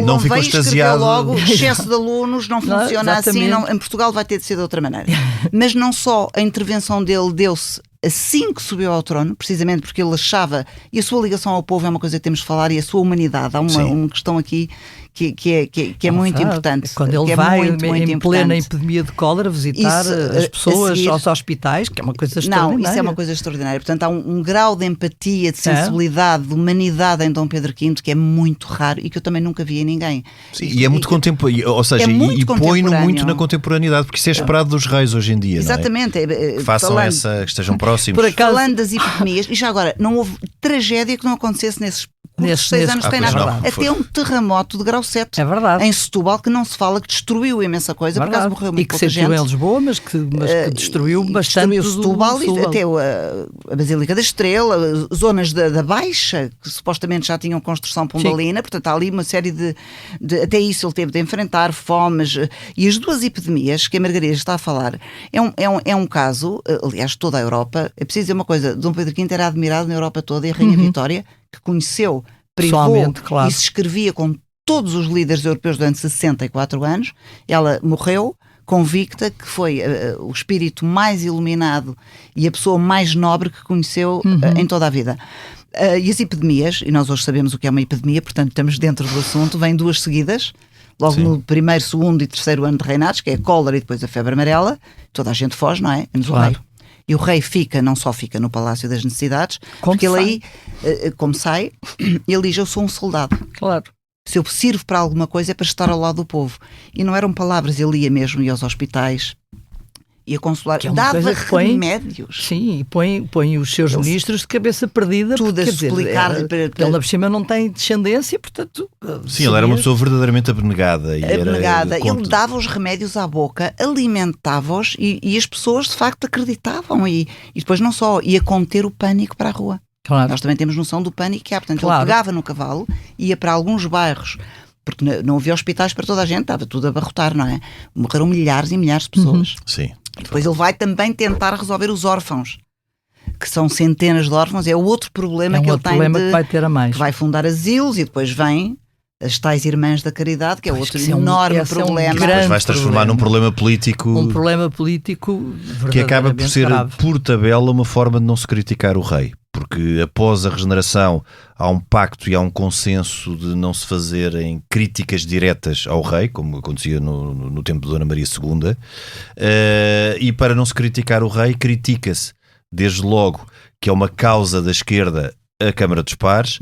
não ficou extasiado. Logo, excesso de alunos, não funciona assim, em Portugal vai ter de ser de outra maneira. Mas não só a intervenção dele deu-se assim que subiu ao trono, precisamente porque ele achava, e a sua ligação ao povo é uma coisa que temos de falar, e a sua humanidade, há uma questão aqui que é muito importante. Quando ele vai em plena epidemia de cólera visitar as pessoas aos hospitais, que é uma coisa extraordinária. Não, isso é uma coisa extraordinária. Portanto, há um grau de empatia, de sensibilidade, de humanidade em Dom Pedro V que é muito raro e que eu também nunca vi em ninguém. Sim, e é muito contemporâneo, ou seja, e põe-no muito na contemporaneidade, porque isso é esperado dos reis hoje em dia. Exatamente. Não é? Que façam que estejam próximos. Falando das epidemias, e já agora, não houve tragédia que não acontecesse nesses curtos, 6 anos tem nada. não, Até um terremoto de grau 7 É verdade. em Setúbal, que não se fala, que destruiu imensa coisa, por acaso morreu E muito que pouca sentiu gente. em Lisboa, mas que destruiu bastante. Destruiu Setúbal e até a Basílica da Estrela, zonas da Baixa, que supostamente já tinham construção pombalina, portanto há ali uma série de até isso ele teve de enfrentar, fomes, e as duas epidemias que a Margarida está a falar, é um caso, aliás, toda a Europa, é preciso dizer uma coisa, Dom Pedro V era admirado na Europa toda, e a Rainha Vitória, que conheceu, privou claro. e se escrevia com todos os líderes europeus durante 64 anos, ela morreu convicta que foi o espírito mais iluminado e a pessoa mais nobre que conheceu em toda a vida. E as epidemias, e nós hoje sabemos o que é uma epidemia, portanto estamos dentro do assunto, vêm duas seguidas, logo no primeiro, segundo e terceiro ano de reinados, que é a cólera e depois a febre amarela, toda a gente foge, não é? Menos o rei. E o rei não só fica no Palácio das Necessidades, porque ele aí, como sai, ele diz, eu sou um soldado. Claro. Se eu sirvo para alguma coisa é para estar ao lado do povo. E não eram palavras, ele ia mesmo, ia aos hospitais, ia consolar, dava remédios. Sim, e põe os seus ministros de cabeça perdida. Tudo a explicar. Ele por cima não tem descendência, portanto... Sim, ele era uma pessoa verdadeiramente abnegada. Ele dava os remédios à boca, alimentava-os e as pessoas de facto acreditavam. E depois não só, ia conter o pânico para a rua. Claro. Nós também temos noção do pânico que há. Portanto, ele pegava no cavalo, ia para alguns bairros, porque não havia hospitais para toda a gente, estava tudo a abarrotar, não é? Morreram milhares e milhares de pessoas. Sim. Depois ele vai também tentar resolver os órfãos, que são centenas de órfãos. É outro problema que ele tem, que vai ter a mais. Que vai fundar asilos e depois vem as tais Irmãs da Caridade, que é outro enorme problema. Depois vais transformar num problema político. Um problema político que acaba por ser, grave. Por tabela, uma forma de não se criticar o rei. Porque após a regeneração há um pacto e há um consenso de não se fazerem críticas diretas ao rei, como acontecia no tempo de Dona Maria II, e para não se criticar o rei, critica-se desde logo que é uma causa da esquerda a Câmara dos Pares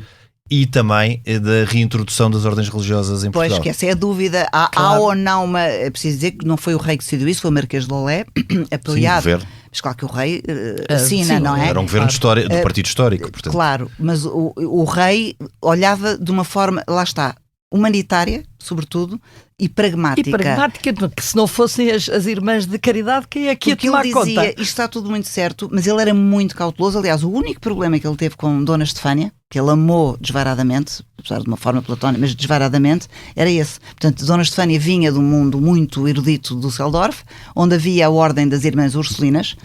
e também da reintrodução das ordens religiosas em Portugal. Pois, que essa é a dúvida. Há ou não é preciso dizer que não foi o rei que decidiu isso, foi o Marquês de Lolé, apoiado. Sim, governo. Mas claro que o rei assina, não é? Era um governo do Partido Histórico, portanto. Claro, mas o rei olhava de uma forma, lá está, humanitária, sobretudo, e pragmática. E pragmática, que se não fossem as Irmãs de Caridade, quem é que ia tomar conta? Ele dizia, isto está tudo muito certo, mas ele era muito cauteloso. Aliás, o único problema que ele teve com Dona Estefânia, que ele amou desvairadamente, apesar de uma forma platónica, mas desvairadamente, era esse. Portanto, Dona Estefânia vinha de um mundo muito erudito do Düsseldorf, onde havia a Ordem das Irmãs Ursulinas,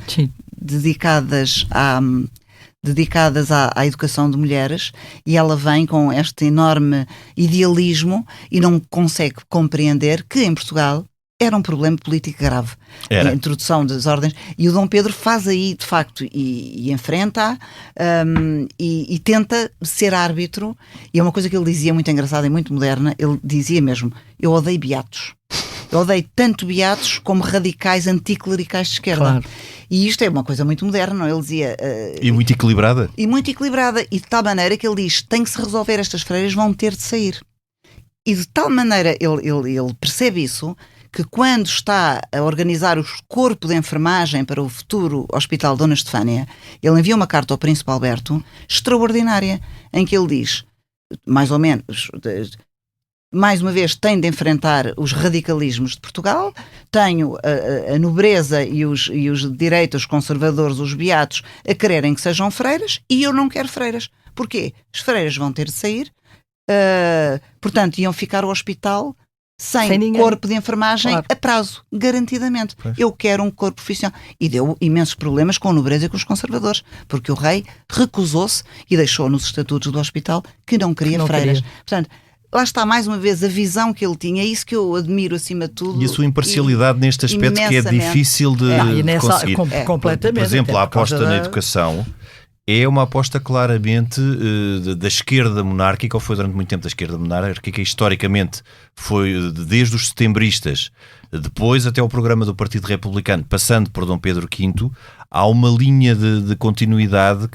dedicadas à educação de mulheres, e ela vem com este enorme idealismo e não consegue compreender que em Portugal era um problema político grave. A introdução das ordens, e o Dom Pedro faz aí de facto e enfrenta e tenta ser árbitro, e é uma coisa que ele dizia muito engraçada e muito moderna. Ele dizia mesmo, eu odeio beatos. Eu odeio tanto beatos como radicais anticlericais de esquerda. Claro. E isto é uma coisa muito moderna, não? Ele dizia... E muito equilibrada. E muito equilibrada. E de tal maneira que ele diz, tem que se resolver, estas freiras vão ter de sair. E de tal maneira ele percebe isso, que quando está a organizar o corpo de enfermagem para o futuro Hospital Dona Estefânia, ele envia uma carta ao Príncipe Alberto, extraordinária, em que ele diz, mais ou menos... mais uma vez, tem de enfrentar os radicalismos de Portugal, tenho a nobreza e os direitos conservadores, os beatos, a quererem que sejam freiras, e eu não quero freiras. Porquê? As freiras vão ter de sair, portanto, iam ficar ao hospital sem corpo de enfermagem a prazo, garantidamente. Pois. Eu quero um corpo profissional. E deu imensos problemas com a nobreza e com os conservadores, porque o rei recusou-se e deixou nos estatutos do hospital que não queria freiras. Portanto, lá está mais uma vez a visão que ele tinha, é isso que eu admiro acima de tudo. E a sua imparcialidade neste aspecto que é difícil de conseguir. Completamente. Por exemplo, a aposta na educação é uma aposta claramente da esquerda monárquica, ou foi durante muito tempo da esquerda monárquica, historicamente foi desde os setembristas, depois até o programa do Partido Republicano, passando por Dom Pedro V, há uma linha de continuidade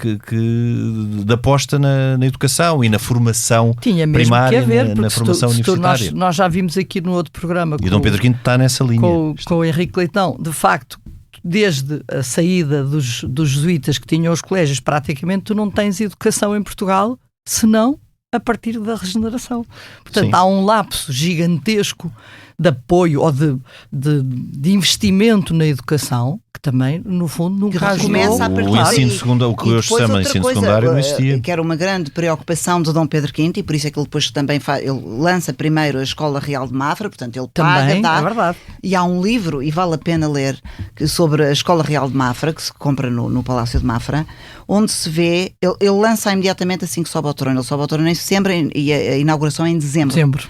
de aposta na educação e na formação primária, na formação universitária. Nós já vimos aqui no outro programa. E o Dom Pedro V está nessa linha. Com o Henrique Leitão, de facto, desde a saída dos jesuítas que tinham os colégios, praticamente tu não tens educação em Portugal, senão a partir da regeneração. Portanto, Sim. há um lapso gigantesco de apoio ou de investimento na educação, que também, no fundo, nunca ajudou. Começa a partir O ensino daí. secundário, o que E hoje se depois chama outra ensino coisa, secundário, não existia. que era uma grande preocupação de Dom Pedro V, e por isso é que ele depois também ele lança primeiro a Escola Real de Mafra, portanto ele Também, paga, dá. é verdade. E há um livro, e vale a pena ler, sobre a Escola Real de Mafra, que se compra no Palácio de Mafra, onde se vê, ele lança imediatamente assim que sobe ao trono. Ele sobe ao trono em setembro e a inauguração é em dezembro.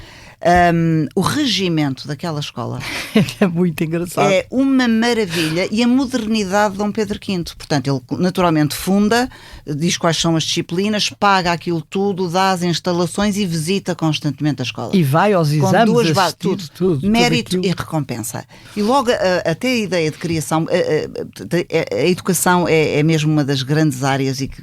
O regimento daquela escola É muito engraçado. é uma maravilha, e a modernidade de Dom Pedro V. Portanto, ele naturalmente funda, diz quais são as disciplinas, paga aquilo tudo, dá as instalações e visita constantemente a escola. E vai aos Com exames, duas assistir, tudo mérito aquilo. e recompensa. E logo até a ideia de criação, a educação é mesmo uma das grandes áreas e que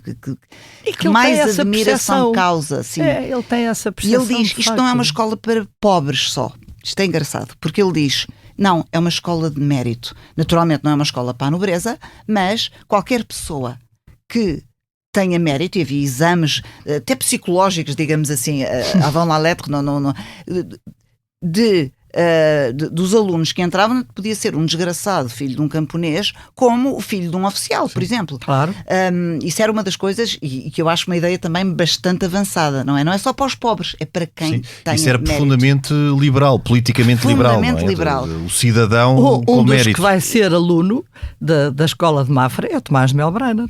E que ele mais tem essa admiração percepção. causa. Sim. Ele tem essa E percepção. ele diz, de isto não é facto. uma escola para pobres só. Isto é engraçado, porque ele diz, não, é uma escola de mérito. Naturalmente não é uma escola para a nobreza, mas qualquer pessoa que tenha mérito, e havia exames até psicológicos, digamos assim, avant la lettre, dos alunos que entravam, podia ser um desgraçado filho de um camponês, como o filho de um oficial, por exemplo. Claro. Isso era uma das coisas, e que eu acho uma ideia também bastante avançada, não é? Não é só para os pobres, é para quem tem Isso era mérito. profundamente liberal, politicamente liberal. Profundamente Não é? liberal. O cidadão com Um dos mérito. que vai ser aluno da escola de Mafra é o Tomás de Melbrenner.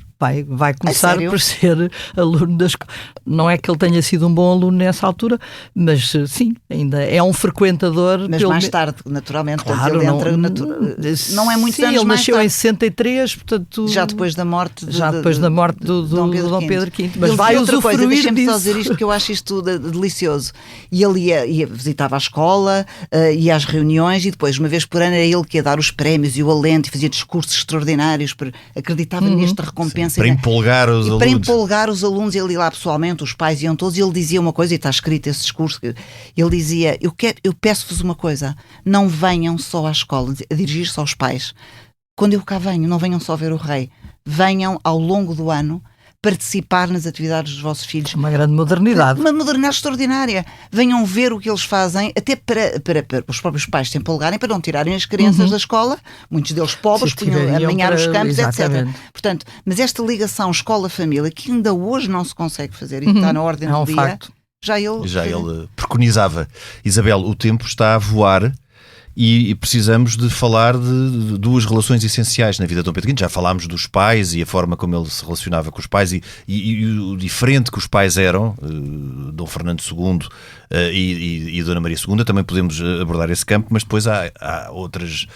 Vai começar sério? por ser aluno da escola. Não é que ele tenha sido um bom aluno nessa altura, mas sim, ainda é um frequentador. Mas mais tarde, naturalmente, portanto, ele entra não é muitos sim, anos ele mais nasceu tarde. em 63, portanto Já depois da morte da morte do Dom Pedro V. Mas Ele vai dizia outra coisa, usufruir deixa-me só disso. dizer isto, que eu acho isto delicioso. E ele visitava a escola, ia às reuniões, e depois, uma vez por ano, era ele que ia dar os prémios e o alento, e fazia discursos extraordinários, acreditava nesta recompensa. Para empolgar os alunos. Para empolgar os alunos, ele ia lá pessoalmente, os pais iam todos, e ele dizia uma coisa, e está escrito esse discurso, ele dizia, eu peço-vos uma coisa, não venham só à escola, a dirigir-se aos pais. Quando eu cá venho, não venham só ver o rei, venham ao longo do ano participar nas atividades dos vossos filhos. Uma grande modernidade. Uma modernidade extraordinária. Venham ver o que eles fazem, até para os próprios pais se empolgarem, para não tirarem as crianças da escola, muitos deles pobres, Se punham a tiveriam manhar para- os campos, etc. exatamente. Portanto, mas esta ligação escola-família, que ainda hoje não se consegue fazer, e está na ordem É do um dia, facto. já ele preconizava. Isabel, o tempo está a voar e precisamos de falar de duas relações essenciais na vida de Dom Pedro V. Já falámos dos pais e a forma como ele se relacionava com os pais e o diferente que os pais eram, Dom Fernando II e Dona Maria II. Também podemos abordar esse campo, mas depois há outras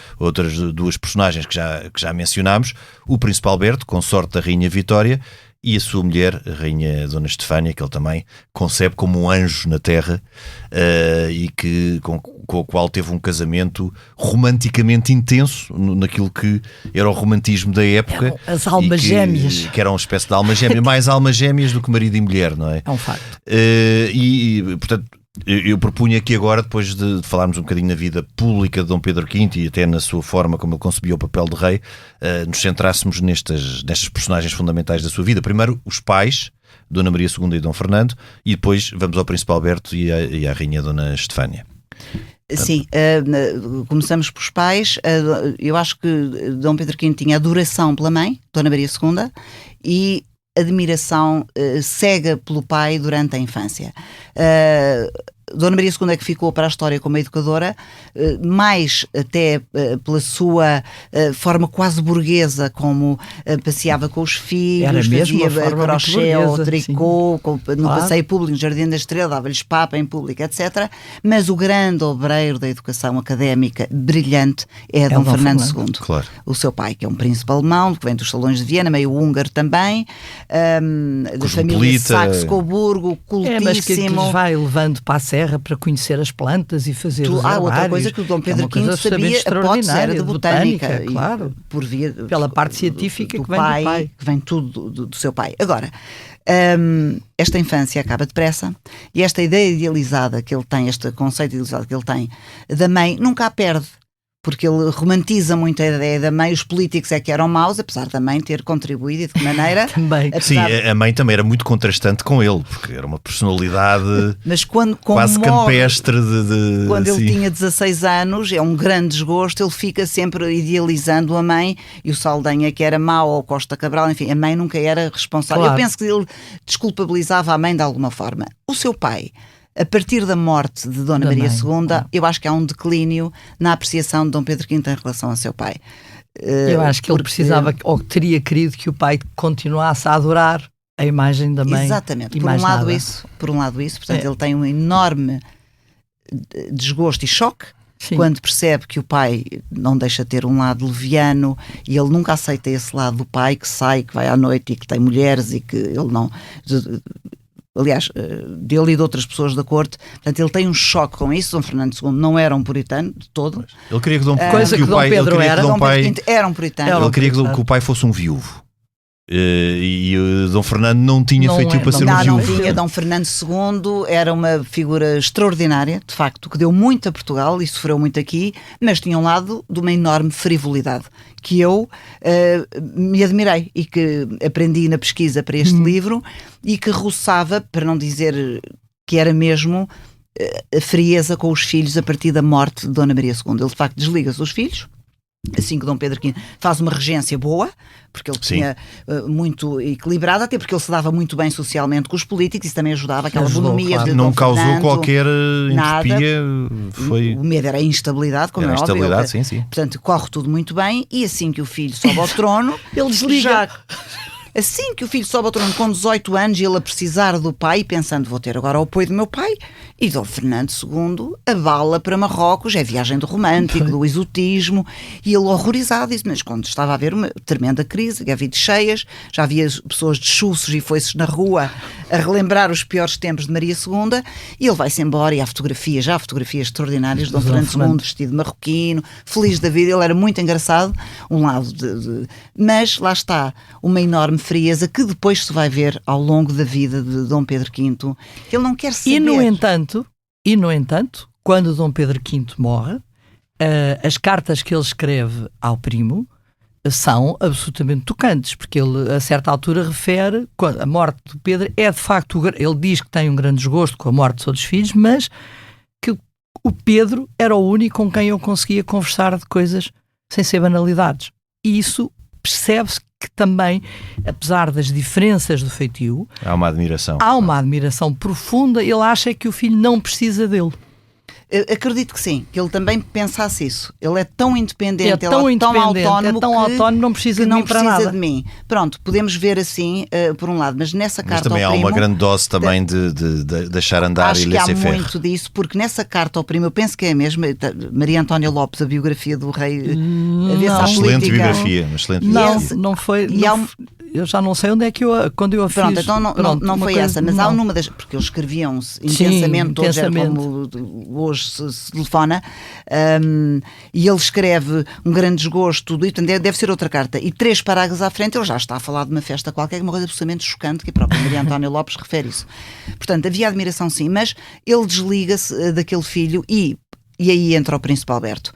duas personagens que já mencionámos. O Príncipe Alberto, consorte da Rainha Vitória, e a sua mulher, a Rainha Dona Estefânia, que ele também concebe como um anjo na terra, e com a qual teve um casamento romanticamente intenso, naquilo que era o romantismo da época. As almas gêmeas. Que eram uma espécie de almas gêmeas, mais almas gêmeas do que marido e mulher, não é? É um facto. Portanto, eu propunha aqui agora, depois de falarmos um bocadinho na vida pública de Dom Pedro V e até na sua forma como ele concebia o papel de rei, nos centrássemos nestas personagens fundamentais da sua vida. Primeiro, os pais, Dona Maria II e Dom Fernando, e depois vamos ao Príncipe Alberto e à Rainha Dona Estefânia. Sim, começamos pelos pais. Eu acho que Dom Pedro V tinha adoração pela mãe, Dona Maria II, e admiração cega pelo pai durante a infância. Dona Maria II é que ficou para a história como educadora, mais até pela sua forma quase burguesa, como passeava com os filhos, Era mesmo fazia uma forma crochê muito ou burguesa, tricô, no Claro. passeio público, no Jardim da Estrela, dava-lhes papa em público, etc. Mas o grande obreiro da educação académica brilhante é Dom Fernando II. Claro. O seu pai, que é um príncipe alemão, que vem dos salões de Viena, meio húngaro também, da família Saxe-Coburgo, Mas que cultíssimo. lhes vai levando para a serra para conhecer as plantas e fazer os Outra herbários, coisa que o Dom que é Pedro uma coisa V sabia, absolutamente a hipótese era de extraordinária, botânica, e claro. por via, Pela parte científica do que vem do pai. que vem tudo do seu pai. Agora, esta infância acaba depressa, e esta ideia idealizada que ele tem, este conceito idealizado que ele tem da mãe, nunca a perde. porque ele romantiza muito a ideia da mãe, os políticos é que eram maus, apesar da mãe ter contribuído e de que maneira. Também. Sim, a mãe também era muito contrastante com ele, porque era uma personalidade mas quando quase campestre quando assim. ele tinha 16 anos, é um grande desgosto, ele fica sempre idealizando a mãe, e o Saldanha que era mau, ou Costa Cabral, enfim, a mãe nunca era responsável. Claro. Eu penso que ele desculpabilizava a mãe de alguma forma. O seu pai, a partir da morte de Dona Maria II, eu acho que há um declínio na apreciação de Dom Pedro V em relação ao seu pai. Eu acho que ele precisava, ou teria querido que o pai continuasse a adorar a imagem da mãe. Exatamente, por um lado isso, portanto ele tem um enorme desgosto e choque. Sim. Quando percebe que o pai não deixa ter um lado leviano, e ele nunca aceita esse lado do pai, que sai, que vai à noite e que tem mulheres e que ele não... Aliás, dele e de outras pessoas da corte. Portanto, ele tem um choque com isso. Dom Fernando II não era um puritano de todo. Ele queria que Dom Pedro era. Dom Pedro V era um puritano. Ele queria que o pai fosse um viúvo. E Dom Fernando não tinha feito para ser um viúvo. Não tinha. Dom Fernando II era uma figura extraordinária, de facto, que deu muito a Portugal e sofreu muito aqui, mas tinha um lado de uma enorme frivolidade que eu me admirei e que aprendi na pesquisa para este livro, e que roçava, para não dizer que era mesmo, a frieza com os filhos a partir da morte de Dona Maria II. Ele de facto desliga-se dos filhos, assim que Dom Pedro V faz uma regência boa, porque ele tinha muito equilibrado, até porque ele se dava muito bem socialmente com os políticos, e também ajudava aquela bonomia, claro, de não Dom causou Fernando, qualquer entropia. O medo era a instabilidade, como é óbvio. Instabilidade, sim. Portanto, corre tudo muito bem, e assim que o filho sobe ao trono, ele desliga. Assim que o filho sobe ao trono com 18 anos, ele a precisar do pai, pensando, vou ter agora o apoio do meu pai, e Dom Fernando II abala para Marrocos, é viagem do romântico, do exotismo, e ele horrorizado, diz, mas quando estava a haver uma tremenda crise, gavides cheias, já havia pessoas de chuços e foices na rua a relembrar os piores tempos de Maria II, e ele vai-se embora, e há fotografias extraordinárias de Dom Fernando II vestido de marroquino, feliz da vida. Ele era muito engraçado, um lado mas lá está, uma enorme frieza que depois se vai ver ao longo da vida de Dom Pedro V, que ele não quer saber. E no entanto, quando Dom Pedro V morre, as cartas que ele escreve ao primo são absolutamente tocantes, porque ele a certa altura refere, a morte do Pedro é de facto, ele diz que tem um grande desgosto com a morte dos outros filhos, mas que o Pedro era o único com quem eu conseguia conversar de coisas sem ser banalidades. E isso percebe-se que também, apesar das diferenças do feitio, há uma admiração. Há uma admiração profunda. Ele acha que o filho não precisa dele. Acredito que sim, que ele também pensasse isso. Ele é tão independente, ele é tão autónomo, não precisa de mim para nada. De mim. Pronto, podemos ver assim, por um lado, mas nessa carta também ao há primo, uma grande dose também de deixar andar e laissez-faire. Acho que há muito disso, porque nessa carta ao primo, eu penso que é a mesma, Maria Antónia Lopes, a biografia do rei, excelente biografia, não foi. Eu já não sei onde é que quando eu a fiz. Pronto, então não foi essa, mas há numa das, porque eles escreviam-se intensamente, todos era como hoje se telefona, e ele escreve um grande desgosto, tudo isso, deve ser outra carta, e 3 parágrafos à frente ele já está a falar de uma festa qualquer, uma coisa absolutamente chocante, que a própria Maria Antónia Lopes refere isso. Portanto, havia admiração sim, mas ele desliga-se daquele filho, e aí entra o Príncipe Alberto,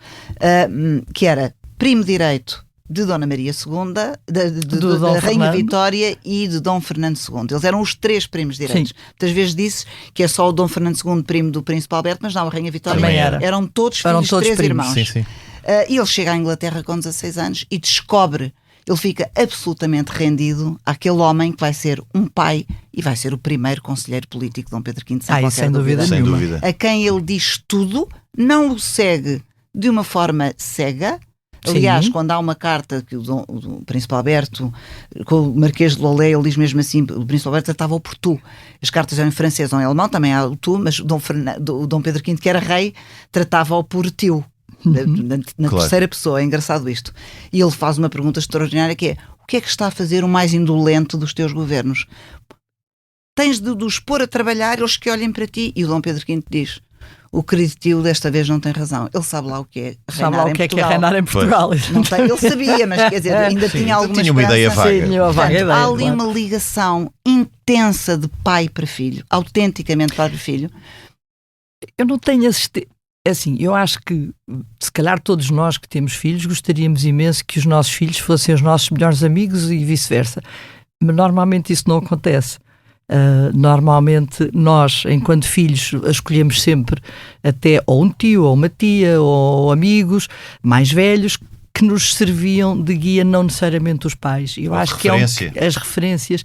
que era primo direito de Dona Maria II, da Rainha Vitória e de Dom Fernando II. Eles eram os 3 primos direitos. Muitas vezes disse que é só o Dom Fernando II primo do Príncipe Alberto, mas não, a Rainha Vitória eram todos filhos de 3 irmãos. Sim. E ele chega à Inglaterra com 16 anos e descobre, ele fica absolutamente rendido àquele homem que vai ser um pai e vai ser o primeiro conselheiro político de Dom Pedro V, sem dúvida nenhuma. A quem ele diz tudo, não o segue de uma forma cega. Aliás, quando há uma carta que o Príncipe Alberto com o Marquês de Lolé, ele diz mesmo assim, o Príncipe Alberto tratava-o por tu. As cartas eram em francês ou em alemão, também há o tu, mas o Dom Pedro V, que era rei, tratava-o por tio, na terceira pessoa. É engraçado isto. E ele faz uma pergunta extraordinária, que é: o que é que está a fazer o mais indolente dos teus governos? Tens de os pôr a trabalhar, eles que olhem para ti. E o Dom Pedro V diz: o querido tio desta vez não tem razão. Ele sabe lá o que é reinar em Portugal. Que é reinar em Portugal. Ele sabia, mas quer dizer, ainda tinha alguma tinha uma ideia vaga. Portanto, há ali uma ligação intensa de pai para filho, autenticamente pai para filho. Eu não tenho É assim, eu acho que se calhar todos nós que temos filhos gostaríamos imenso que os nossos filhos fossem os nossos melhores amigos e vice-versa. Mas normalmente isso não acontece. Normalmente nós, enquanto filhos, escolhemos sempre até ou um tio, ou uma tia, ou amigos mais velhos que nos serviam de guia, não necessariamente os pais. Eu acho que as referências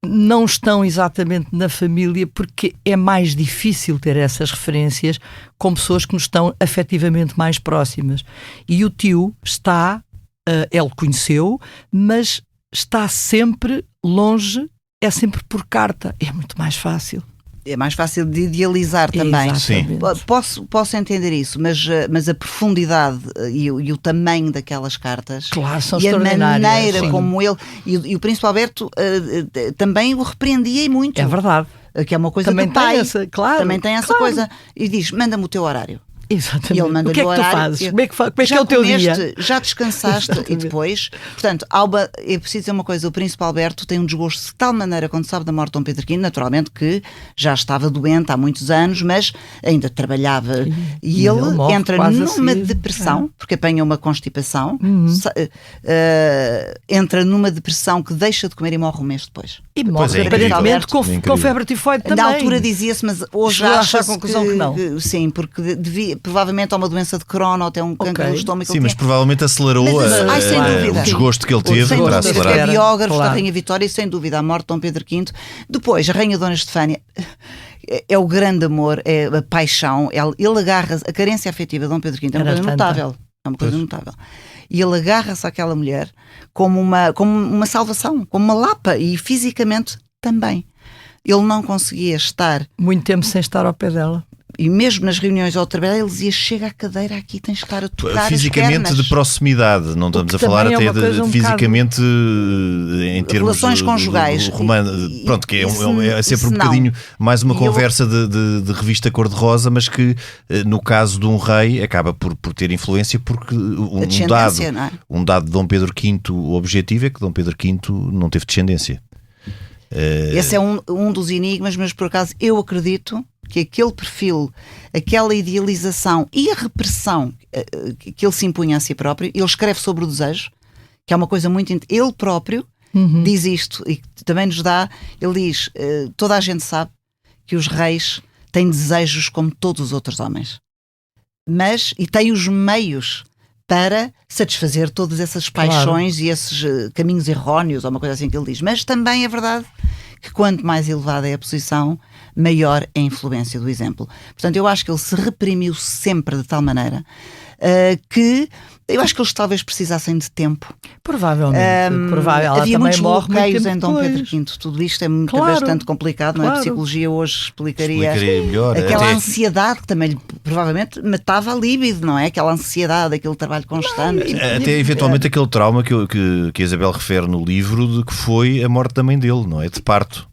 não estão exatamente na família, porque é mais difícil ter essas referências com pessoas que nos estão afetivamente mais próximas. E o tio ele conheceu, mas está sempre longe, é sempre por carta, é muito mais fácil. É mais fácil de idealizar também. Sim. Posso entender isso, mas a profundidade e o tamanho daquelas cartas, claro, são e a maneira sim. como ele e o Príncipe Alberto também o repreendia muito. É verdade. Que é uma coisa também do pai. Também tem essa coisa. E diz, manda-me o teu horário. Exatamente. E ele manda-lhe o que é que tu fazes? Como é que é o teu dia? Já descansaste? E depois, portanto, é preciso dizer uma coisa, o Príncipe Alberto tem um desgosto de tal maneira quando sabe da morte de Dom Pedro V, naturalmente que já estava doente há muitos anos, mas ainda trabalhava, e ele entra numa depressão, porque apanha uma constipação, entra numa depressão que deixa de comer e morre um mês depois. E morre aparentemente com febre tifoide também. Na altura dizia-se, mas hoje acha a conclusão que não. Sim, porque provavelmente há uma doença de Crohn ou até um cancro do estômago. Sim, mas provavelmente acelerou o desgosto que ele teve. Sem dúvida, acelerar. biógrafos da Rainha Vitória e sem dúvida a morte de Dom Pedro V. Depois, a Rainha Dona Estefânia é o grande amor, é a paixão. Ele agarra a carência afetiva de Dom Pedro V. É uma coisa notável. É uma coisa notável. E ele agarra-se àquela mulher como uma salvação, como uma lapa, e fisicamente também. Ele não conseguia estar muito tempo sem estar ao pé dela. E mesmo nas reuniões ao trabalho, ele dizia, chega à cadeira aqui, tens de estar a tocar fisicamente as pernas. De proximidade, não estamos a falar até de fisicamente em termos relações conjugais. Pronto, que é sempre um bocadinho mais uma conversa de revista cor-de-rosa, mas que no caso de um rei acaba por ter influência, porque um dado de Dom Pedro V, o objetivo é que Dom Pedro V não teve descendência. Esse é um dos enigmas, mas por acaso eu acredito que aquele perfil, aquela idealização e a repressão que ele se impunha a si próprio, ele escreve sobre o desejo, que é uma coisa muito... Ele próprio diz isto e também nos dá... Ele diz, toda a gente sabe que os reis têm desejos como todos os outros homens, e têm os meios para satisfazer todas essas paixões e esses caminhos erróneos, ou uma coisa assim que ele diz. Mas também é verdade que quanto mais elevada é a posição, maior é a influência do exemplo. Portanto, eu acho que ele se reprimiu sempre de tal maneira que eu acho que eles talvez precisassem de tempo. Provavelmente. Havia muitos bloqueios em Dom Pedro V. Tudo isto é bastante complicado, não é? A psicologia hoje explicaria melhor. Aquela ansiedade que também provavelmente matava a libido, não é? Aquela ansiedade, aquele trabalho constante. Até eventualmente aquele trauma que a Isabel refere no livro, de que foi a morte da mãe dele, não é? De parto.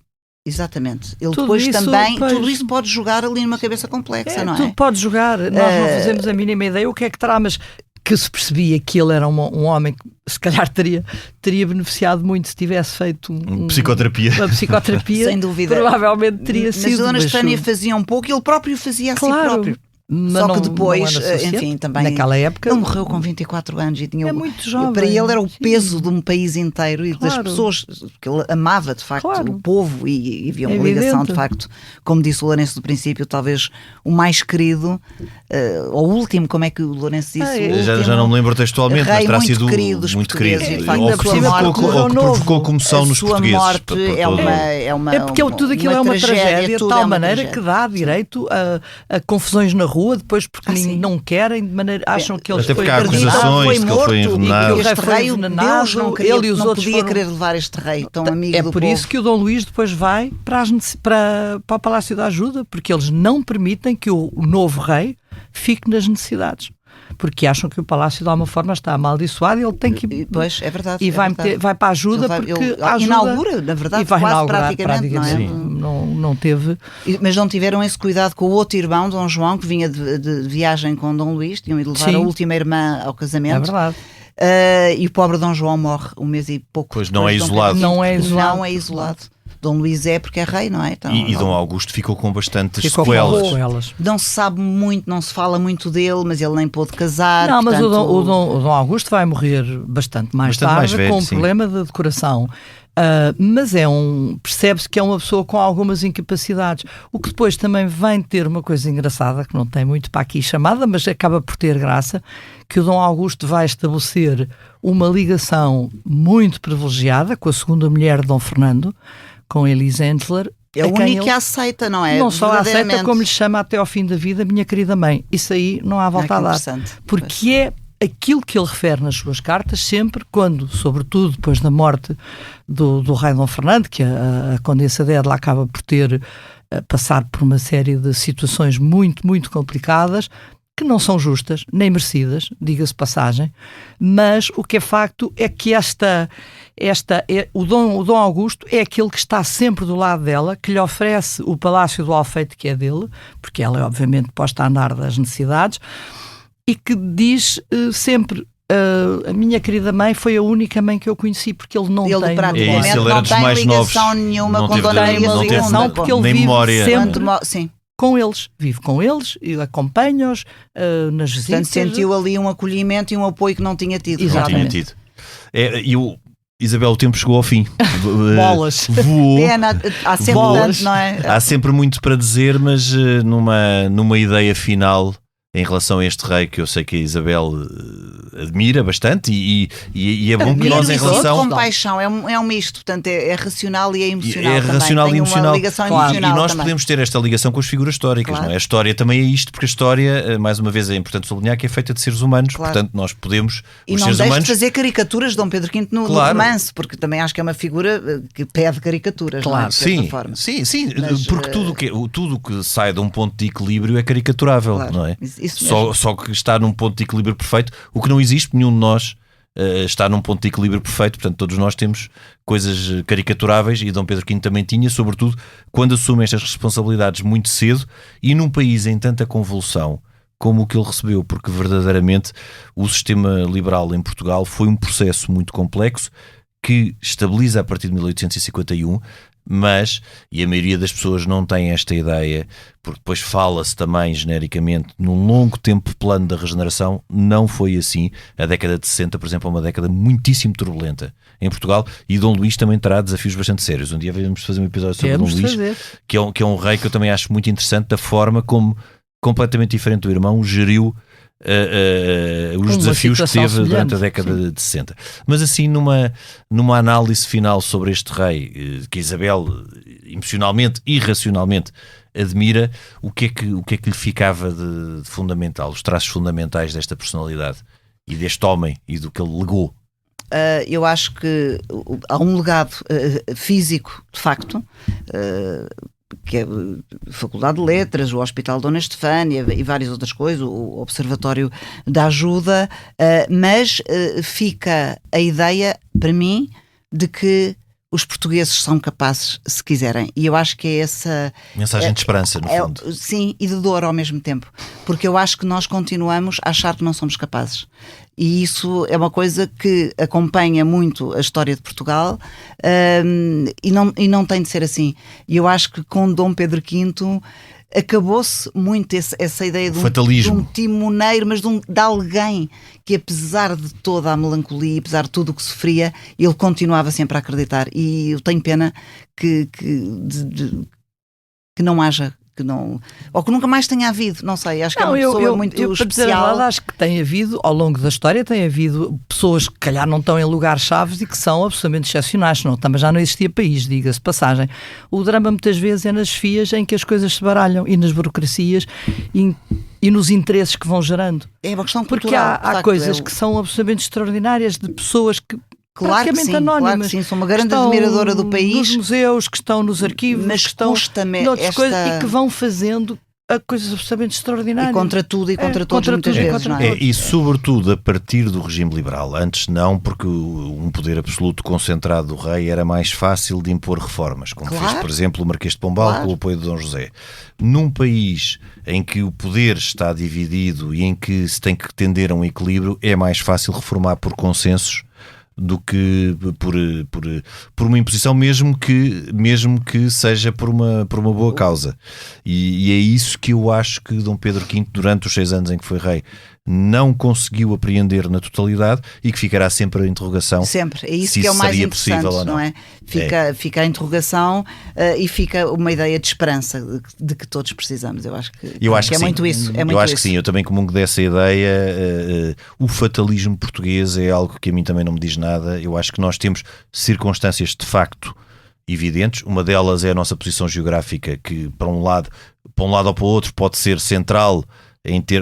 Exatamente. Ele depois também, tudo isso pode jogar ali numa cabeça complexa, não é? Tudo pode jogar. Nós não fazemos a mínima ideia o que é que terá, mas que se percebia que ele era um homem que se calhar teria beneficiado muito se tivesse feito uma psicoterapia. Sem dúvida. Provavelmente teria sido. Mas a Dona Estefânia fazia um pouco, ele próprio fazia a si próprio. Mas só que depois, enfim, também naquela época ele morreu com 24 anos e tinha muito jovem. Para ele era o peso de um país inteiro e das pessoas que ele amava de facto, o povo, e havia uma ligação de facto, como disse o Lourenço do princípio, talvez o mais querido, ou o último, como é que o Lourenço disse? Já não me lembro textualmente, mas terá sido muito querido. Ou que provocou comoção nos portugueses. A sua morte é porque tudo aquilo é uma tragédia de tal maneira que dá direito a confusões na rua. Depois porque não querem, de maneira, acham que eles até porque há acusações que ele foi envenenado. Este rei, Deus não queria, ele e os outros podia querer levar este rei tão amigo do povo. É por isso que o Dom Luís depois vai para o Palácio da Ajuda, porque eles não permitem que o novo rei fique nas necessidades. Porque acham que o palácio de alguma forma está amaldiçoado e ele tem que... Pois, é verdade. E vai para a ajuda, porque a ajuda... Inaugura, na verdade, quase praticamente, não é? Não teve... Mas não tiveram esse cuidado com o outro irmão, Dom João, que vinha de viagem com Dom Luís, tinham ido levar a última irmã ao casamento. É verdade. E o pobre Dom João morre um mês e pouco. Pois não é isolado. Não é isolado. Dom Luís é porque é rei, não é? Então, E Dom Augusto ficou com bastantes Ficou sequelas. com sequelas. não se sabe muito, não se fala muito dele, mas ele nem pôde casar. Não, mas portanto, o Dom Augusto vai morrer bastante mais tarde, velho, com um sim. problema de decoração. Mas percebe-se que é uma pessoa com algumas incapacidades. O que depois também vem ter uma coisa engraçada, que não tem muito para aqui chamada, mas acaba por ter graça, que o Dom Augusto vai estabelecer uma ligação muito privilegiada com a segunda mulher de Dom Fernando, com Elise Entler. é o único que a aceita, não é? Não só a aceita, Verdadeiramente. como lhe chama até ao fim da vida, minha querida mãe. Isso aí não há volta Ah, a que dar. interessante. Porque é aquilo que ele refere nas suas cartas, sempre quando, sobretudo depois da morte do rei Dom Fernando, que a Condessa de Edla acaba por ter passado por uma série de situações muito, muito complicadas, que não são justas, nem merecidas, diga-se passagem, mas o que é facto é que o Dom Augusto é aquele que está sempre do lado dela, que lhe oferece o Palácio do Alfeite, que é dele, porque ela é obviamente posta a andar das necessidades, e que diz sempre: a minha querida mãe foi a única mãe que eu conheci, porque ele não Ele tem praticamente ele era não dos tem mais ligação novos. nenhuma Não com teve- Dona Maria não teve- II. porque ele nem vive memória. sempre Sim. com eles, vive com eles e acompanha-os nas Portanto, visitas. sentiu ali um acolhimento e um apoio que não tinha tido. Não tinha Exatamente. tido. Isabel, o tempo chegou ao fim. Bolas. Voou. Há sempre Bolas. tanto, não é? Há sempre muito para dizer, mas numa ideia final em relação a este rei, que eu sei que a Isabel admira bastante, e é bom que Admiro nós, em e relação. com paixão, é um misto, portanto é racional e é emocional. É também. racional e Tem emocional. uma ligação Claro. emocional E nós também. podemos ter esta ligação com as figuras históricas, Claro. não é? A história também é isto, porque a história, mais uma vez, é importante sublinhar que é feita de seres humanos, Claro. portanto nós podemos, E os não seres deixe humanos. de fazer caricaturas de Dom Pedro V no Claro. romance, porque também acho que é uma figura que pede caricaturas, não é? Claro. De certa Sim, forma. sim, Mas, porque tudo que sai de um ponto de equilíbrio é caricaturável, Claro, não é? isso mesmo. Só que está num ponto de equilíbrio perfeito, o que não existe, nenhum de nós está num ponto de equilíbrio perfeito, portanto todos nós temos coisas caricaturáveis, e Dom Pedro V também tinha, sobretudo quando assume estas responsabilidades muito cedo e num país em tanta convulsão como o que ele recebeu, porque verdadeiramente o sistema liberal em Portugal foi um processo muito complexo que estabiliza a partir de 1851, mas, e a maioria das pessoas não tem esta ideia, porque depois fala-se também genericamente num longo tempo plano da regeneração, não foi assim. A década de 60, por exemplo, é uma década muitíssimo turbulenta em Portugal, e Dom Luís também terá desafios bastante sérios. Um dia vamos fazer um episódio sobre Temos Dom de Luís, fazer. que é um rei que eu também acho muito interessante, da forma como, completamente diferente do irmão, geriu os Uma desafios que situação teve durante a semelhante, década de 60. Mas assim, numa análise final sobre este rei, que Isabel emocionalmente e racionalmente admira, o que é que lhe ficava de fundamental, os traços fundamentais desta personalidade e deste homem e do que ele legou? Eu acho que há um legado físico, de facto, que é a Faculdade de Letras, o Hospital Dona Estefânia e várias outras coisas, o Observatório da Ajuda, mas fica a ideia, para mim, de que os portugueses são capazes, se quiserem. E eu acho que é essa... Mensagem de esperança, no fundo. Sim, e de dor ao mesmo tempo. Porque eu acho que nós continuamos a achar que não somos capazes. E isso é uma coisa que acompanha muito a história de Portugal, e não tem de ser assim. E eu acho que com Dom Pedro V acabou-se muito essa ideia de um timoneiro, mas de alguém que, apesar de toda a melancolia, apesar de tudo o que sofria, ele continuava sempre a acreditar. E eu tenho pena que não haja, ou que nunca mais tenha havido, não sei, acho que é uma pessoa muito para dizer a especial. verdade, acho que tem havido, ao longo da história, tem havido pessoas que calhar não estão em lugares-chave e que são absolutamente excepcionais, senão também já não existia país, diga-se passagem. O drama muitas vezes é nas fias em que as coisas se baralham e nas burocracias e nos interesses que vão gerando. É uma questão Porque cultural. há coisas que são absolutamente extraordinárias, de pessoas que praticamente anónimas. Claro que sim, sou uma grande admiradora do país. Nos museus, que estão nos arquivos, mas que estão noutras coisas e que vão fazendo coisas absolutamente extraordinárias. E contra tudo e contra todos, muitas vezes, não é? E sobretudo a partir do regime liberal. Antes não, porque um poder absoluto concentrado do rei era mais fácil de impor reformas, como fez, por exemplo, o Marquês de Pombal com o apoio de Dom José. Num país em que o poder está dividido e em que se tem que tender a um equilíbrio, é mais fácil reformar por consensos do que por uma imposição, mesmo que seja por uma boa causa. E é isso que eu acho que Dom Pedro V, durante os 6 anos em que foi rei, não conseguiu apreender na totalidade, e que ficará sempre a interrogação. Sempre, é isso se que é o mais possível interessante, não é? Fica a interrogação e fica uma ideia de esperança de que todos precisamos. Eu acho que é muito isso. Eu acho que sim, eu também comungo dessa ideia. O fatalismo português é algo que a mim também não me diz nada. Eu acho que nós temos circunstâncias de facto evidentes. Uma delas é a nossa posição geográfica, que para um lado ou para o outro pode ser central,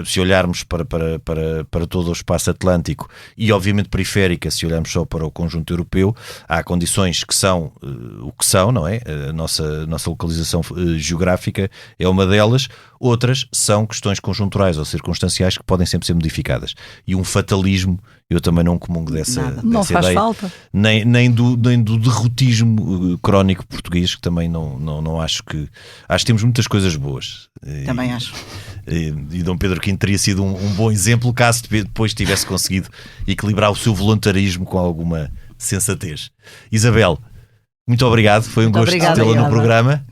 se olharmos para todo o espaço atlântico, e obviamente periférica se olharmos só para o conjunto europeu. Há condições que são o que são, não é? A nossa localização geográfica é uma delas. Outras são questões conjunturais ou circunstanciais que podem sempre ser modificadas. E um fatalismo, eu também não comungo dessa não faz ideia. Falta. Nem do derrotismo crónico português, que também não acho que temos muitas coisas boas. Também acho. E Dom Pedro V teria sido um bom exemplo caso depois tivesse conseguido equilibrar o seu voluntarismo com alguma sensatez. Isabel, muito obrigado, foi um gosto tê-la no programa.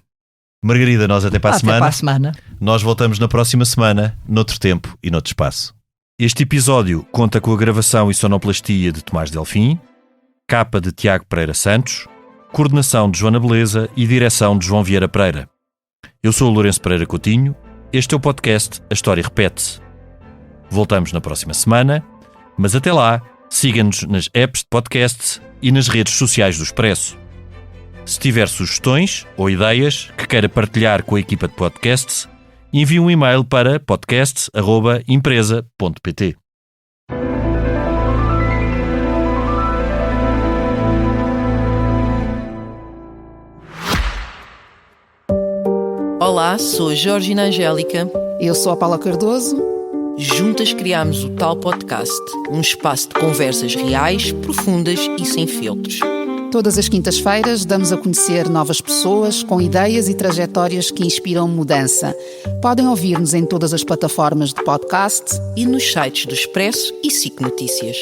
Margarida, nós até para a semana. Até para a semana. Nós voltamos na próxima semana, noutro tempo e noutro espaço. Este episódio conta com a gravação e sonoplastia de Tomás Delfim, capa de Tiago Pereira Santos, coordenação de Joana Beleza e direção de João Vieira Pereira. Eu sou o Lourenço Pereira Coutinho. Este é o podcast A História Repete-se. Voltamos na próxima semana, mas até lá, siga-nos nas apps de podcasts e nas redes sociais do Expresso. Se tiver sugestões ou ideias que queira partilhar com a equipa de podcasts, envie um e-mail para podcasts@empresa.pt. Olá, sou a Georgina Angélica. Eu sou a Paula Cardoso. Juntas criámos o Tal Podcast, um espaço de conversas reais, profundas e sem filtros. Todas as quintas-feiras damos a conhecer novas pessoas com ideias e trajetórias que inspiram mudança. Podem ouvir-nos em todas as plataformas de podcast e nos sites do Expresso e SIC Notícias.